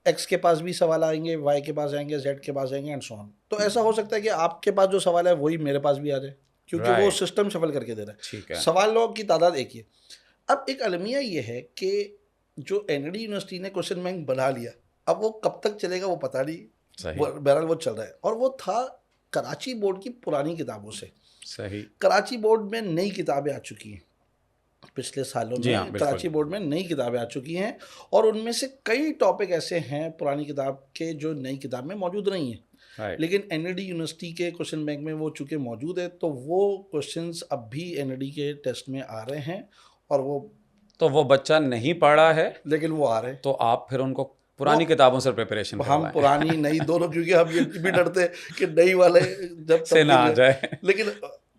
एक्स के पास भी सवाल आएंगे, वाई के पास आएंगे, जेड के पास आएंगे एंड सो ऑन। तो ऐसा हो सकता है कि आपके पास जो सवाल है वही मेरे पास भी आ जाए, क्योंकि वो सिस्टम शफल करके दे रहा है। ठीक है। सवालों की तादाद एक ही है। अब एक अलमिया ये है कि जो एनएडी यूनिवर्सिटी ने क्वेश्चन बैंक बना लिया, अब वो कब तक चलेगा वो पता नहीं, बहरहाल वो चल रहा है। और वो था कराची बोर्ड की पुरानी किताबों से। सही। कराची बोर्ड में नई किताबें आ चुकी हैं पिछले सालों में। हाँ, कराची बोर्ड में नई किताबें आ चुकी हैं और उनमें से कई टॉपिक ऐसे हैं पुरानी किताब के जो नई किताब में मौजूद नहीं है, लेकिन एनएडी यूनिवर्सिटी के क्वेश्चन बैंक में वो चूँकि मौजूद है तो वो क्वेश्चंस अब भी एनएडी के टेस्ट में आ रहे हैं और वो बच्चा नहीं पढ़ा है लेकिन वो आ रहे हैं। तो आप फिर उनको पुरानी किताबों से प्रिपरेशन हम पुरानी नई दोनों, क्योंकि हम ये भी डरते हैं कि नई वाले जब से ना आ जाए। लेकिन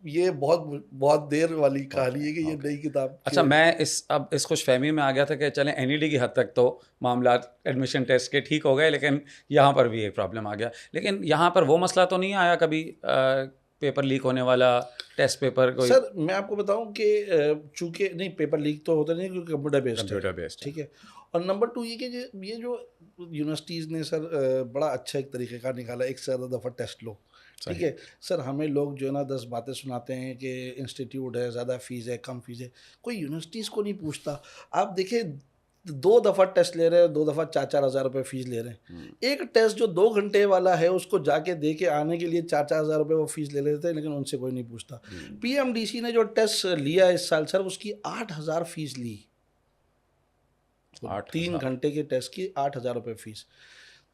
ये बहुत बहुत देर वाली कहानी है कि ये नई किताब अच्छा, मैं अब इस खुशफहमी में आ गया था कि चलें एनईडी की हद तक तो मामला एडमिशन टेस्ट के ठीक हो गए, लेकिन यहाँ पर भी एक प्रॉब्लम आ गया। लेकिन यहाँ पर वो मसला तो नहीं आया कभी पेपर लीक होने वाला, टेस्ट पेपर कोई? सर मैं आपको बताऊं कि चूंकि नहीं, पेपर लीक तो होता नहीं क्योंकि कंप्यूटर बेस्ड है, ठीक है। और नंबर 2 ये कि ये जो यूनिवर्सिटीज़ ने सर बड़ा अच्छा एक तरीके का निकाला, एक से ज़्यादा दफ़ा टेस्ट लो, ठीक है। सर हमें लोग जो है ना 10 बातें सुनाते हैं कि इंस्टीट्यूट है, ज़्यादा फ़ीस है, कम फ़ीस है, कोई यूनिवर्सिटीज़ को नहीं पूछता। आप देखिए 2 दफ़ा टेस्ट ले रहे हैं, 2 दफ़ा 4-4 हज़ार रुपये फ़ीस ले रहे हैं। एक टेस्ट जो 2 घंटे वाला है उसको जाके दे के आने के लिए 4-4 हज़ार रुपये वो फ़ीस ले लेते हैं, लेकिन उनसे कोई नहीं पूछता। पीएमडीसी ने जो टेस्ट लिया इस साल सर, उसकी 8,000 फ़ीस ली। 3 घंटे के टेस्ट की 8,000 रुपये फ़ीस।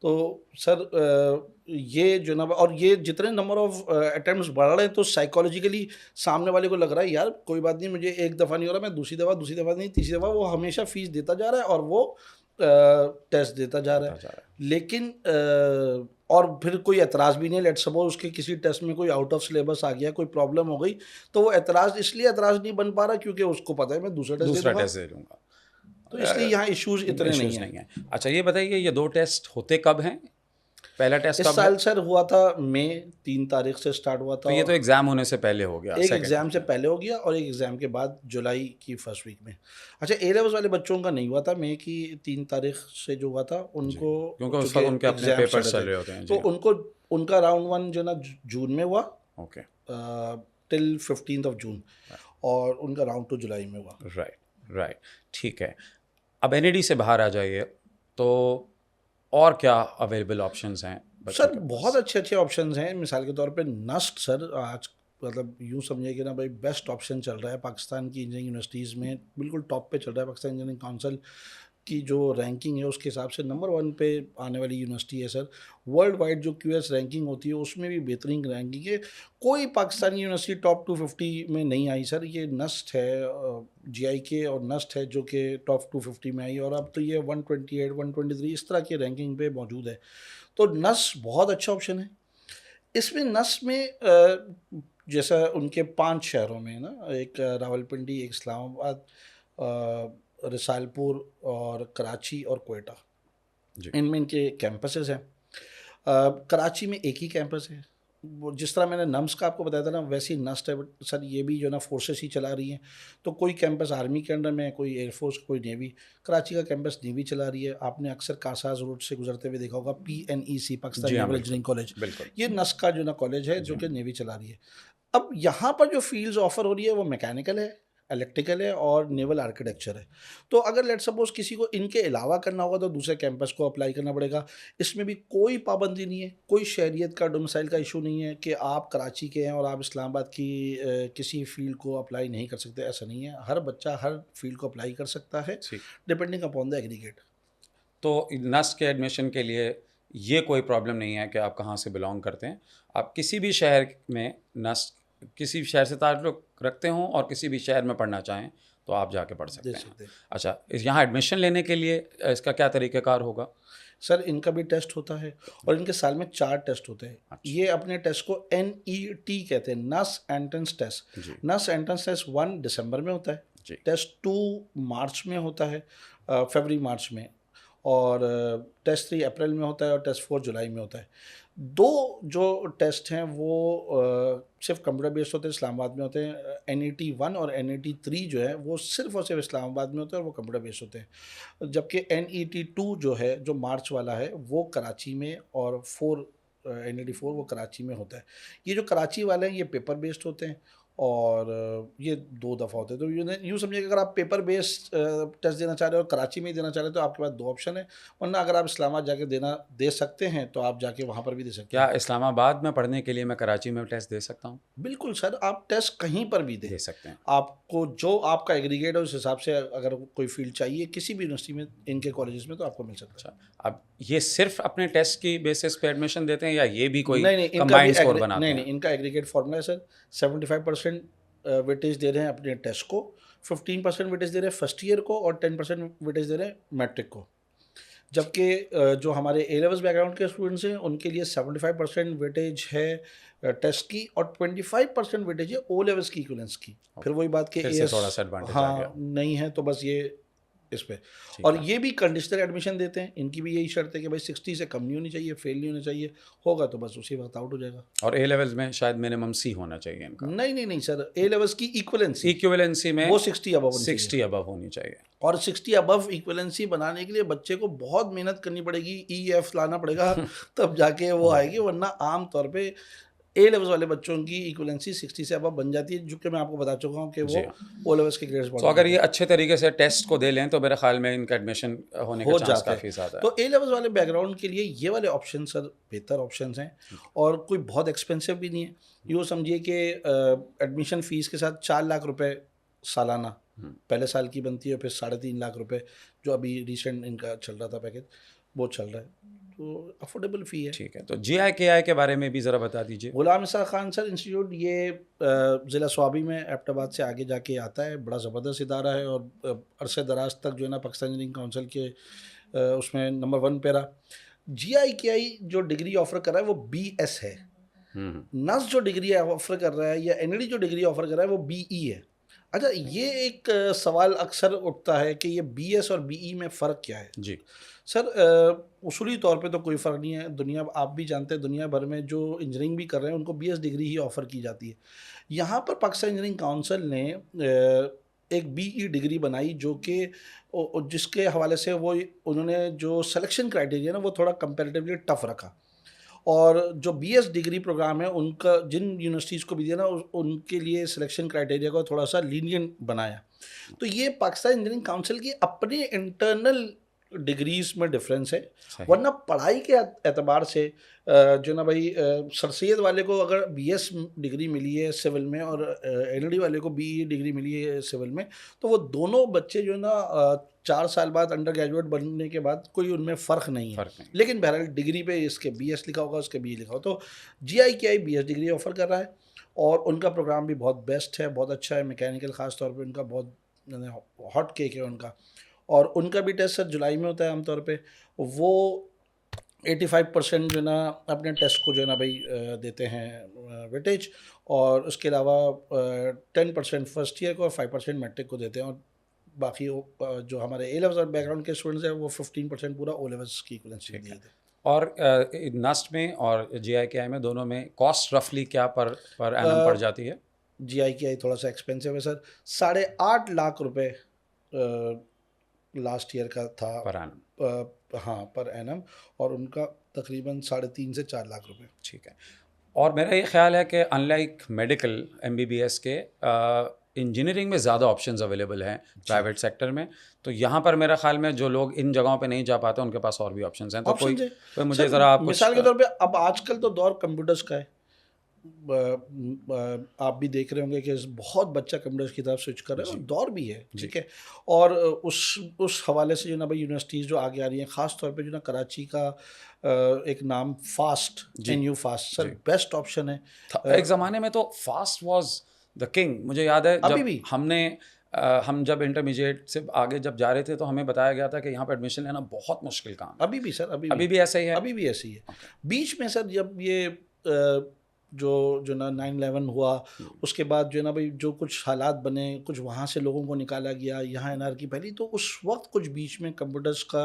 तो सर ये जो ना, और ये जितने नंबर ऑफ अटेम्प्ट्स बढ़ रहे हैं तो साइकोलॉजिकली सामने वाले को लग रहा है यार कोई बात नहीं, मुझे एक दफ़ा नहीं हो रहा, मैं दूसरी दफ़ा नहीं, तीसरी दफ़ा, वो हमेशा फ़ीस देता जा रहा है और वो टेस्ट देता जा रहा है। लेकिन और फिर कोई एतराज़ भी नहीं। लेट सपोज उसके किसी टेस्ट में कोई आउट ऑफ सिलेबस आ गया, कोई प्रॉब्लम हो गई, तो वो इसलिए एतराज़ नहीं बन पा रहा क्योंकि उसको पता है मैं दूसरा टेस्ट दे लूँगा। तो इसलिए यहाँ इश्यूज इतने नहीं हैं। अच्छा ये बताइए, ये 2 टेस्ट होते कब हैं? पहला टेस्ट इस कब साल सर हुआ था मई 3 तारीख से स्टार्ट हुआ था। तो ये तो एग्ज़ाम होने से पहले हो गया। एक एग्ज़ाम से पहले हो गया और एक एग्ज़ाम के बाद जुलाई की फर्स्ट वीक में। अच्छा ए लेवल्स वाले बच्चों का नहीं हुआ था, मई की 3 तारीख से जो हुआ था उनको, क्योंकि उस वक्त उनके अपने पेपर चल रहे होते हैं, तो उनको उनका राउंड 1 जो ना जून में हुआ, okay, till 15th of June, और उनका राउंड 2 जुलाई में हुआ। राइट, ठीक है। अब एनईडी से बाहर आ जाइए, तो और क्या अवेलेबल ऑप्शंस हैं? सर बहुत अच्छे ऑप्शंस हैं। मिसाल के तौर पे नस्ट सर आज मतलब यूँ समझिए कि ना भाई बेस्ट ऑप्शन चल रहा है पाकिस्तान की इंजीनियरिंग यूनिवर्सिटीज़ में, बिल्कुल टॉप पे चल रहा है। पाकिस्तान इंजीनियरिंग काउंसिल की जो रैंकिंग है उसके हिसाब से नंबर 1 पे आने वाली यूनिवर्सिटी है सर। वर्ल्ड वाइड जो QS रैंकिंग होती है उसमें भी बेहतरीन रैंकिंग है। कोई पाकिस्तानी यूनिवर्सिटी टॉप 250 में नहीं आई सर। ये नस्ट है, GIK और नस्ट है जो कि टॉप 250 में आई, और अब तो ये 128, 123 इस तरह की रैंकिंग पे मौजूद है। तो नस बहुत अच्छा ऑप्शन है। इसमें नस में जैसा उनके 5 शहरों में ना, एक रावलपिंडी, एक इस्लामाबाद, रिसालपुर और कराची और कोयटा, इनमें इनके कैंपसेस हैं। कराची में एक ही कैंपस है। वो जिस तरह मैंने नम्स का आपको बताया था ना, वैसे ही नस्ट है। बट सर ये भी जो ना फोर्सेस ही चला रही हैं, तो कोई कैंपस आर्मी के अंडर में है, कोई एयरफोर्स, कोई नेवी। कराची का कैंपस नेवी चला रही है। आपने अक्सर कासाज रोड से गुजरते हुए देखा होगा PNEC, Pakistan naval engineering college, ये नस्ट का जो ना कॉलेज है जो कि नेवी चला रही है। अब यहाँ पर जो फील्ड्स ऑफर हो रही है वो मैकेनिकल है, इलेक्ट्रिकल है और नेवल आर्किटेक्चर है। तो अगर लेट सपोज किसी को इनके अलावा करना होगा तो दूसरे कैंपस को अप्लाई करना पड़ेगा। इसमें भी कोई पाबंदी नहीं है, कोई शहरियत का, डोमिसाइल का इशू नहीं है कि आप कराची के हैं और आप इस्लामाबाद की किसी फील्ड को अप्लाई नहीं कर सकते। ऐसा नहीं है, हर बच्चा हर फील्ड को अप्लाई कर सकता है डिपेंडिंग अपॉन द एग्रीगेट। तो नस्ट के एडमिशन के लिए ये कोई प्रॉब्लम नहीं है कि आप कहाँ से बिलोंग करते हैं। आप किसी भी शहर में नस्ट, किसी भी शहर से ताल्लुक़ रखते हों और किसी भी शहर में पढ़ना चाहें तो आप जाके पढ़ सकते हैं। अच्छा, यहाँ एडमिशन लेने के लिए इसका क्या तरीक़ाकार होगा? सर इनका भी टेस्ट होता है और इनके साल में 4 टेस्ट होते हैं। अच्छा। ये अपने टेस्ट को NET कहते हैं, नस एंट्रेंस टेस्ट। नस एंट्रेंस टेस्ट 1 दिसंबर में होता है, टेस्ट 2 मार्च में होता है, फरवरी मार्च में, और टेस्ट 3 अप्रैल में होता है और टेस्ट 4 जुलाई में होता है। 2 जो टेस्ट हैं वो सिर्फ कंप्यूटर बेस्ड होते हैं, इस्लामाबाद में होते हैं। NET 1 और NET 3 जो है वो सिर्फ और सिर्फ इस्लामाबाद में होते हैं और वो कंप्यूटर बेस्ड होते हैं। जबकि NET 2 जो है, जो मार्च वाला है, वो कराची में, और NET 4 वो कराची में होता है। ये जो कराची वाले हैं ये पेपर बेस्ड होते हैं और ये 2 दफ़ा होते हैं। तो यूँ समझिए कि अगर आप पेपर बेस्ड टेस्ट देना चाह रहे हो और कराची में ही देना चाह रहे हो तो आपके पास 2 ऑप्शन है, वरना अगर आप इस्लामाबाद जाके दे सकते हैं तो आप जाके वहाँ पर भी दे सकते हैं। क्या इस्लामाबाद में पढ़ने के लिए मैं कराची में टेस्ट दे सकता हूँ? बिल्कुल सर, आप टेस्ट कहीं पर भी दे सकते हैं। आपको जो आपका एग्रीगेट है उस हिसाब से अगर कोई फील्ड चाहिए किसी भी यूनिवर्सिटी में, इनके कॉलेजेस में, तो आपको मिल सकता है। अब ये सिर्फ अपने टेस्ट की बेसिस पे एडमिशन देते हैं या ये भी कोई कंबाइंड स्कोर बनाते हैं? नहीं, इनका एग्रीगेट फॉर्मूला है सर। 75% वेटेज दे रहे हैं अपने टेस्ट को, 15% वेटेज दे रहे हैं फर्स्ट ईयर को और 10% वेटेज दे रहे हैं मैट्रिक को। जबकि जो हमारे ए लेवल्स बैकग्राउंड के स्टूडेंट्स हैं उनके लिए 75% वेटेज है टेस्ट की और 25% वेटेज है ओ लेवल्स की इक्विवेलेंस की। फिर वही बात कि फिर से AS थोड़ा सा advantage आ गया। हाँ नहीं है तो बस ये इस पे। और ये भी कंडीशनल एडमिशन देते हैं, इनकी भी यही शर्त है कि भाई 60 से कम नहीं होनी चाहिए, फेल नहीं होना चाहिए, होगा तो बस उसी वक्त आउट हो जाएगा। और ए लेवल्स में शायद मिनिमम सी होना चाहिए इनका। नहीं सर, ए लेवल्स की इक्विवेलेंसी इक्विवेलेंसी में वो 60 अबव होनी चाहिए। 60 अबव होनी चाहिए। और 60 अबव इक्विवेलेंसी बनाने के लिए बच्चे को बहुत मेहनत करनी पड़ेगी, EF लाना पड़ेगा तब जाके वो आएगी, वरना आम तौर पे ए लेवल्स वाले बच्चों की इक्विवेलेंसी 60 से अबव बन जाती है, जो कि मैं आपको बता चुका हूँ कि वो ओ लेवल्स के ग्रेड्स तो अगर ये अच्छे तरीके से टेस्ट को दे लें तो मेरे ख्याल में इनका एडमिशन होने का हो चांस जाता काफ़ी ज़्यादा है। है। तो ए लेवल्स वाले बैकग्राउंड के लिए ये वाले ऑप्शन सर बेहतर ऑप्शन हैं और कोई बहुत एक्सपेंसिव भी नहीं है। यूँ समझिए कि एडमिशन फ़ीस के साथ 4 लाख रुपए सालाना पहले साल की बनती है, फिर 3.5 लाख रुपए जो अभी रिसेंट इनका चल रहा था पैकेज वो चल रहा है, तो अफोर्डेबल फ़ी है। ठीक है, तो GIKI के बारे में भी ज़रा बता दीजिए। गुलाम इसा खान सर इंस्टीट्यूट ये ज़िला स्वाबी में एबटाबाद से आगे जाके आता है, बड़ा ज़बरदस्त इदारा है और अरसे दराज तक जो है ना पाकिस्तान इंजीनियरिंग काउंसिल के उसमें नंबर 1 पे रहा। GIKI जो डिग्री ऑफ़र कर रहा है वो BS है, NUS जो डिग्री ऑफ़र कर रहा है या NED जो डिग्री ऑफ़र कर रहा है वो BE है। अच्छा, ये एक सवाल अक्सर उठता है कि ये BS और BE में फ़र्क क्या है? जी सर उसूली तौर पे तो कोई फ़र्क नहीं है, दुनिया आप भी जानते हैं दुनिया भर में जो इंजीनियरिंग भी कर रहे हैं उनको BS डिग्री ही ऑफ़र की जाती है। यहाँ पर पाकिस्तान इंजीनियरिंग काउंसिल ने एक BE डिग्री बनाई जो कि जिसके हवाले से वो उन्होंने जो सिलेक्शन क्राइटेरिया ना वो थोड़ा कंपैरेटिवली टफ रखा और जो BS डिग्री प्रोग्राम है उनका जिन यूनिवर्सिटीज़ को भी दिया ना उनके लिए सिलेक्शन क्राइटेरिया को थोड़ा सा लीनियंट बनाया। तो ये पाकिस्तान इंजीनियरिंग काउंसिल की अपने इंटरनल डिग्रीज में डिफरेंस है, वरना पढ़ाई के एतबार से जो ना भाई सर सैयद वाले को अगर BS डिग्री मिली है सिविल में और NED वाले को BE डिग्री मिली है सिविल में, तो वो दोनों बच्चे जो है ना 4 साल बाद अंडर ग्रेजुएट बनने के बाद कोई उनमें फ़र्क नहीं है। लेकिन बहरहाल डिग्री पे इसके BS लिखा होगा, उसके BE लिखा हो। तो GIKI BS डिग्री ऑफ़र कर रहा है और उनका प्रोग्राम भी बहुत बेस्ट है, बहुत अच्छा है। मैकेनिकल ख़ास तौर पे उनका बहुत हॉट केक है उनका, और उनका भी टेस्ट सर जुलाई में होता है आमतौर पे। वो 85% जो है ना अपने टेस्ट को जो है ना भाई देते हैं वेटेज, और उसके अलावा 10% फर्स्ट ईयर को और 5% मैट्रिक को देते हैं, और बाकी जो हमारे ए लेवल्स और बैकग्राउंड के स्टूडेंट्स हैं वो 15% पूरा ओ लेवल्स की इक्विवेलेंसी देते हैं। और NUST में और GIKI में दोनों में कॉस्ट रफली क्या पर एनम पड़ जाती है? GIKI थोड़ा सा एक्सपेंसिव है सर, 8.5 लाख रुपए लास्ट ईयर का था पर एनम। हाँ पर एनम, और उनका तकरीबन 3.5 से 4 लाख रुपए। ठीक है, और मेरा ये ख्याल है कि अनलाइक मेडिकल MBBS के इंजीनियरिंग में ज़्यादा ऑप्शंस अवेलेबल हैं प्राइवेट सेक्टर में, तो यहाँ पर मेरा ख्याल में जो लोग इन जगहों पे नहीं जा पाते उनके पास और भी ऑप्शंस हैं। तो कोई मुझे ज़रा आप मिसाल के तौर पे अब आजकल तो दौर कंप्यूटर्स का है, आप भी देख रहे होंगे कि बहुत बच्चा कंप्यूटर्स की तरफ स्विच कर रहा है और दौर भी है, ठीक है। और उस हवाले से जो ना भाई यूनिवर्सिटीज़ जो आगे आ रही हैं, ख़ास तौर पे जो ना कराची का एक नाम fast, NU fast sir best option है। एक ज़माने में तो फास्ट वाज द किंग। मुझे याद है जब हम जब इंटरमीडिएट से आगे जब जा रहे थे तो हमें बताया गया था कि यहाँ पर एडमिशन लेना बहुत मुश्किल काम है। अभी भी सर, अभी भी ऐसा ही है। अभी भी ऐसे ही है। बीच में सर जब ये जो ना 9/11 हुआ, उसके बाद जो है ना भाई जो कुछ हालात बने, कुछ वहाँ से लोगों को निकाला गया, यहाँ NRकी पहली, तो उस वक्त कुछ बीच में कंप्यूटर्स का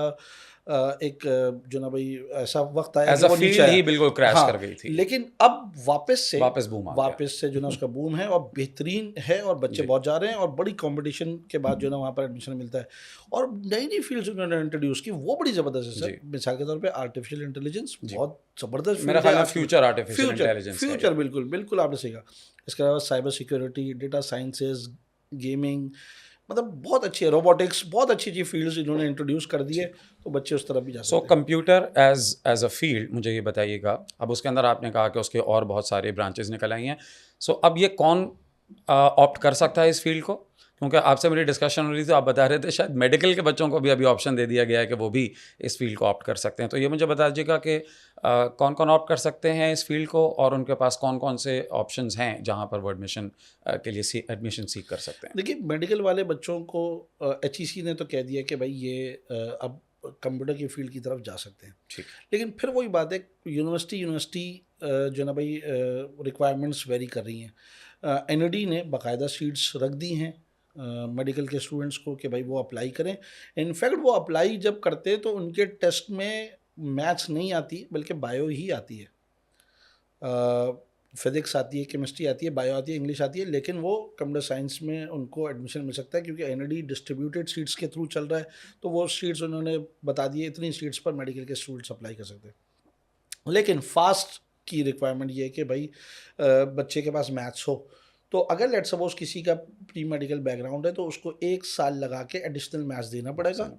एक जो ना भाई ऐसा वक्त आया कि वो नीचे ही बिल्कुल क्रैश कर गई थी। लेकिन अब वापस से जो ना उसका बूम है और बेहतरीन है और बच्चे बहुत जा रहे हैं और बड़ी कंपटीशन के बाद जो ना वहाँ पर एडमिशन मिलता है, और नई फील्ड्स उन्होंने इंट्रोड्यूस की, वो बड़ी ज़बरदस्त है सर। मिसाल के तौर पे आर्टिफिशियल इंटेलिजेंस बहुत ज़बरदस्त मेरा ख्याल है फ्यूचर आर्टिफिशियल इंटेलिजेंस, फ्यूचर बिल्कुल आपने सही कहा। इसके अलावा cyber security, data sciences, gaming, मतलब बहुत अच्छी है, रोबोटिक्स, बहुत अच्छी फील्ड्स इन्होंने इंट्रोड्यूस कर दी है, तो बच्चे उस तरफ भी जा सकते हैं। So computer as a field, मुझे ये बताइएगा, अब उसके अंदर आपने कहा कि उसके और बहुत सारे ब्रांचेस निकल आई हैं, सो अब ये कौन ऑप्ट कर सकता है इस फील्ड को? क्योंकि आपसे मेरी डिस्कशन हो रही थी, आप बता रहे थे शायद मेडिकल के बच्चों को भी अभी ऑप्शन दे दिया गया है कि वो भी इस फील्ड को ऑप्ट कर सकते हैं। तो ये मुझे बता दीजिएगा कि कौन कौन ऑप्ट कर सकते हैं इस फील्ड को, और उनके पास कौन कौन से ऑप्शंस हैं जहां पर वो एडमिशन के लिए एडमिशन सीख कर सकते हैं। देखिए, मेडिकल वाले बच्चों को HEC ने तो कह दिया कि भाई ये अब कंप्यूटर की फील्ड की तरफ जा सकते हैं। ठीक। लेकिन फिर वही बात है, यूनिवर्सिटी जो ना भाई रिक्वायरमेंट्स वेरी कर रही हैं। एनईडी ने बाकायदा सीट्स रख दी हैं मेडिकल के स्टूडेंट्स को कि भाई वो अप्लाई करें। इनफैक्ट वो अप्लाई जब करते हैं तो उनके टेस्ट में मैथ्स नहीं आती बल्कि बायो ही आती है। फिज़िक्स आती है, केमिस्ट्री आती है, बायो आती है, इंग्लिश आती है, लेकिन वो कंप्यूटर साइंस में उनको एडमिशन मिल सकता है क्योंकि एनईडी डिस्ट्रीब्यूटेड सीट्स के थ्रू चल रहा है। तो वो सीट्स उन्होंने बता दी है, इतनी सीट्स पर मेडिकल के स्टूडेंट्स अप्लाई कर सकते हैं। लेकिन फास्ट की रिक्वायरमेंट ये है कि भाई बच्चे के पास मैथ्स हो। तो अगर लेट सपोज किसी का प्री मेडिकल बैकग्राउंड है तो उसको 1 साल लगा के एडिशनल मैथ्स देना पड़ेगा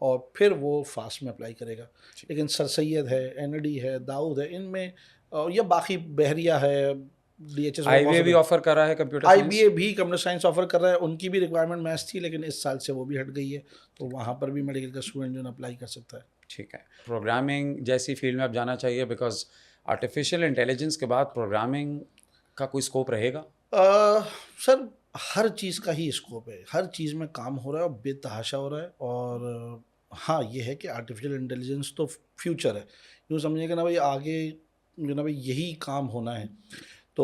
और फिर वो फास्ट में अप्लाई करेगा। लेकिन सर सैयद है, एनईडी है, दाऊद है, इनमें या बाकी बहरिया है, डीएचएस, आईबीए भी ऑफर कर रहा है कंप्यूटर आईबीए भी कंप्यूटर साइंस ऑफर कर रहा है। उनकी भी रिक्वायरमेंट मैथ्स थी लेकिन इस साल से वो भी हट गई है, तो वहाँ पर भी मेडिकल का स्टूडेंट जो है अप्लाई कर सकता है। ठीक है। प्रोग्रामिंग जैसी फील्ड में आप जाना चाहिए, बिकॉज आर्टिफिशियल इंटेलिजेंस के बाद प्रोग्रामिंग का कोई स्कोप रहेगा? सर हर चीज़ का ही स्कोप है, हर चीज़ में काम हो रहा है और बेतहाशा हो रहा है। और हाँ ये है कि आर्टिफिशियल इंटेलिजेंस तो फ्यूचर है, यूँ समझिए कि ना भाई आगे जो ना भाई यही काम होना है। तो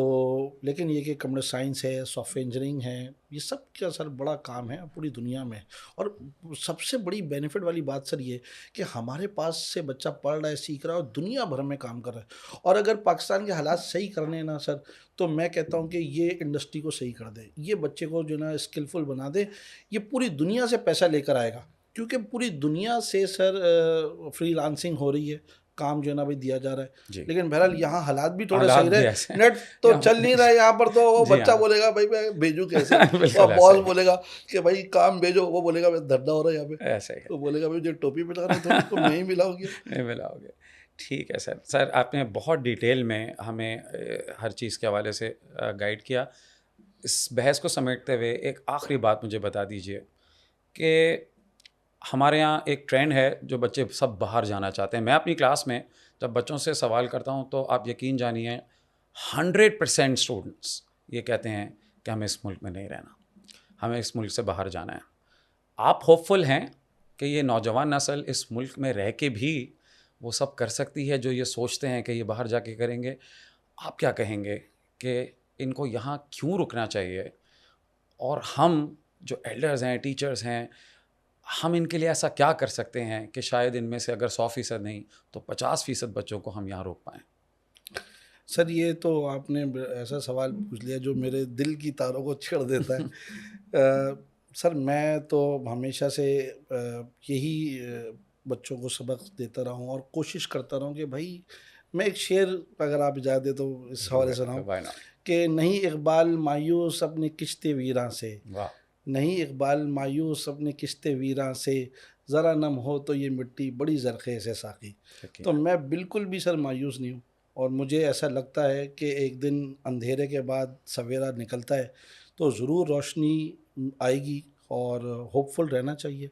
लेकिन ये कि कंप्यूटर साइंस है, सॉफ्टवेयर इंजीनियरिंग है, ये सब क्या सर बड़ा काम है पूरी दुनिया में। और सबसे बड़ी बेनिफिट वाली बात सर ये कि हमारे पास से बच्चा पढ़ रहा है, सीख रहा है और दुनिया भर में काम कर रहा है। और अगर पाकिस्तान के हालात सही करने हैं ना सर, तो मैं कहता हूँ कि ये इंडस्ट्री को सही कर दे, ये बच्चे को जो ना स्किलफुल बना दे, ये पूरी दुनिया से पैसा लेकर आएगा। क्योंकि पूरी दुनिया से सर फ्रीलांसिंग हो रही है, काम जो है ना भाई दिया जा रहा है। लेकिन बहरहाल यहाँ हालात भी थोड़े सही रहे, नेट तो चल नहीं रहा है यहाँ पर, तो वो बच्चा बोलेगा भाई मैं भेजूँ कैसे, और बॉस बोलेगा कि भाई काम भेजो, वो बोलेगा मैं धरना हो रहा है यहाँ पे, ऐसा ही तो बोलेगा भाई जो टोपी मिला रहे थे उसको नहीं मिलाओगे, नहीं मिलाओगे। ठीक है सर। सर आपने बहुत डिटेल में हमें हर चीज़ के हवाले से गाइड किया। इस बहस को समेटते हुए एक आखिरी बात मुझे बता दीजिए कि हमारे यहाँ एक ट्रेंड है, जो बच्चे सब बाहर जाना चाहते हैं। मैं अपनी क्लास में जब बच्चों से सवाल करता हूँ तो आप यकीन जानिए 100% स्टूडेंट्स ये कहते हैं कि हमें इस मुल्क में नहीं रहना, हमें इस मुल्क से बाहर जाना है। आप होपफुल हैं कि ये नौजवान नस्ल इस मुल्क में रह के भी वो सब कर सकती है जो ये सोचते हैं कि ये बाहर जाके करेंगे? आप क्या कहेंगे कि इनको यहाँ क्यों रुकना चाहिए, और हम जो एल्डर्स हैं, टीचर्स हैं, हम इनके लिए ऐसा क्या कर सकते हैं कि शायद इनमें से अगर 100% नहीं तो 50% बच्चों को हम यहाँ रोक पाएँ? सर ये तो आपने ऐसा सवाल पूछ लिया जो मेरे दिल की तारों को छेड़ देता है। सर मैं तो हमेशा से यही बच्चों को सबक देता रहा हूँ और कोशिश करता रहा हूँ कि भाई मैं एक शेर अगर आप इजाज़त दे तो इस हवाले से सुनाऊँ कि नहीं इकबाल मायूस अपने किश्ते वीरां से, वाह। नहीं इकबाल मायूस अपने किश्ते वीरां से, ज़रा नम हो तो ये मिट्टी बड़ी ज़रख़े से साकी। तो मैं बिल्कुल भी सर मायूस नहीं हूँ और मुझे ऐसा लगता है कि एक दिन अंधेरे के बाद सवेरा निकलता है तो ज़रूर रोशनी आएगी, और होपफुल रहना चाहिए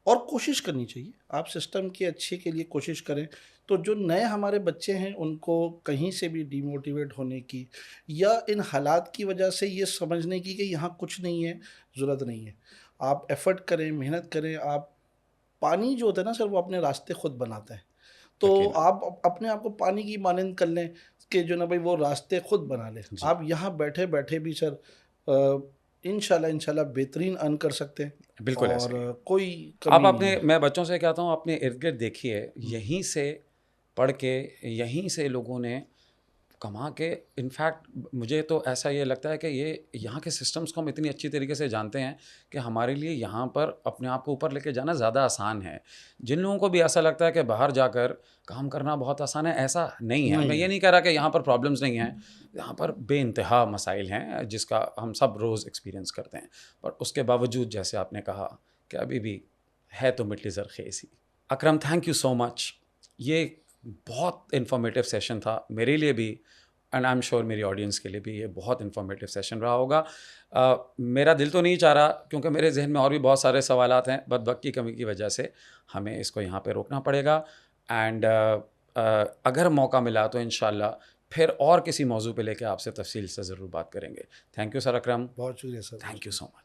और कोशिश करनी चाहिए। आप सिस्टम के अच्छे के लिए कोशिश करें तो जो नए हमारे बच्चे हैं उनको कहीं से भी डिमोटिवेट होने की या इन हालात की वजह से ये समझने की कि यहाँ कुछ नहीं है, ज़रूरत नहीं है। आप एफ़र्ट करें, मेहनत करें। आप पानी जो होता है ना सर वो अपने रास्ते खुद बनाता है, तो आप अपने आप को पानी की मानंद कर लें कि जो ना भाई वो रास्ते खुद बना लें। आप यहाँ बैठे बैठे भी सर इंशाल्लाह बेहतरीन अर्न कर सकते हैं। बिल्कुल। और कोई आप कमी अपने, नहीं है। मैं बच्चों से कहता हूँ अपने इर्द गिर्द देखिए, यहीं से पढ़ के यहीं से लोगों ने कमा के, इनफैक्ट मुझे तो ऐसा ये लगता है कि ये यहाँ के सिस्टम्स को हम इतनी अच्छी तरीके से जानते हैं कि हमारे लिए यहाँ पर अपने आप को ऊपर लेके जाना ज़्यादा आसान है। जिन लोगों को भी ऐसा लगता है कि बाहर जाकर काम करना बहुत आसान है, ऐसा नहीं है। मैं ये नहीं कह रहा कि यहाँ पर प्रॉब्लम्स नहीं हैं, यहाँ पर बेइंतहा मसाइल हैं जिसका हम सब रोज़ एक्सपीरियंस करते हैं, पर उसके बावजूद जैसे आपने कहा कि अभी भी है तो मिटली ज़रख़ेज़ ही। अकरम, थैंक यू सो मच। ये बहुत इन्फॉर्मेटिव सेशन था मेरे लिए भी, एंड आई एम श्योर मेरी ऑडियंस के लिए भी ये बहुत इन्फॉर्मेटिव सेशन रहा होगा। मेरा दिल तो नहीं चाह रहा क्योंकि मेरे जहन में और भी बहुत सारे सवालात हैं, बट वक्त की कमी की वजह से हमें इसको यहाँ पे रोकना पड़ेगा। एंड अगर मौका मिला तो इंशाल्लाह फिर और किसी मौजू पे लेके आपसे तफसील से ज़रूर बात करेंगे। थैंक यू सर अकरम। बहुत शुक्रिया sir. Thank you so much.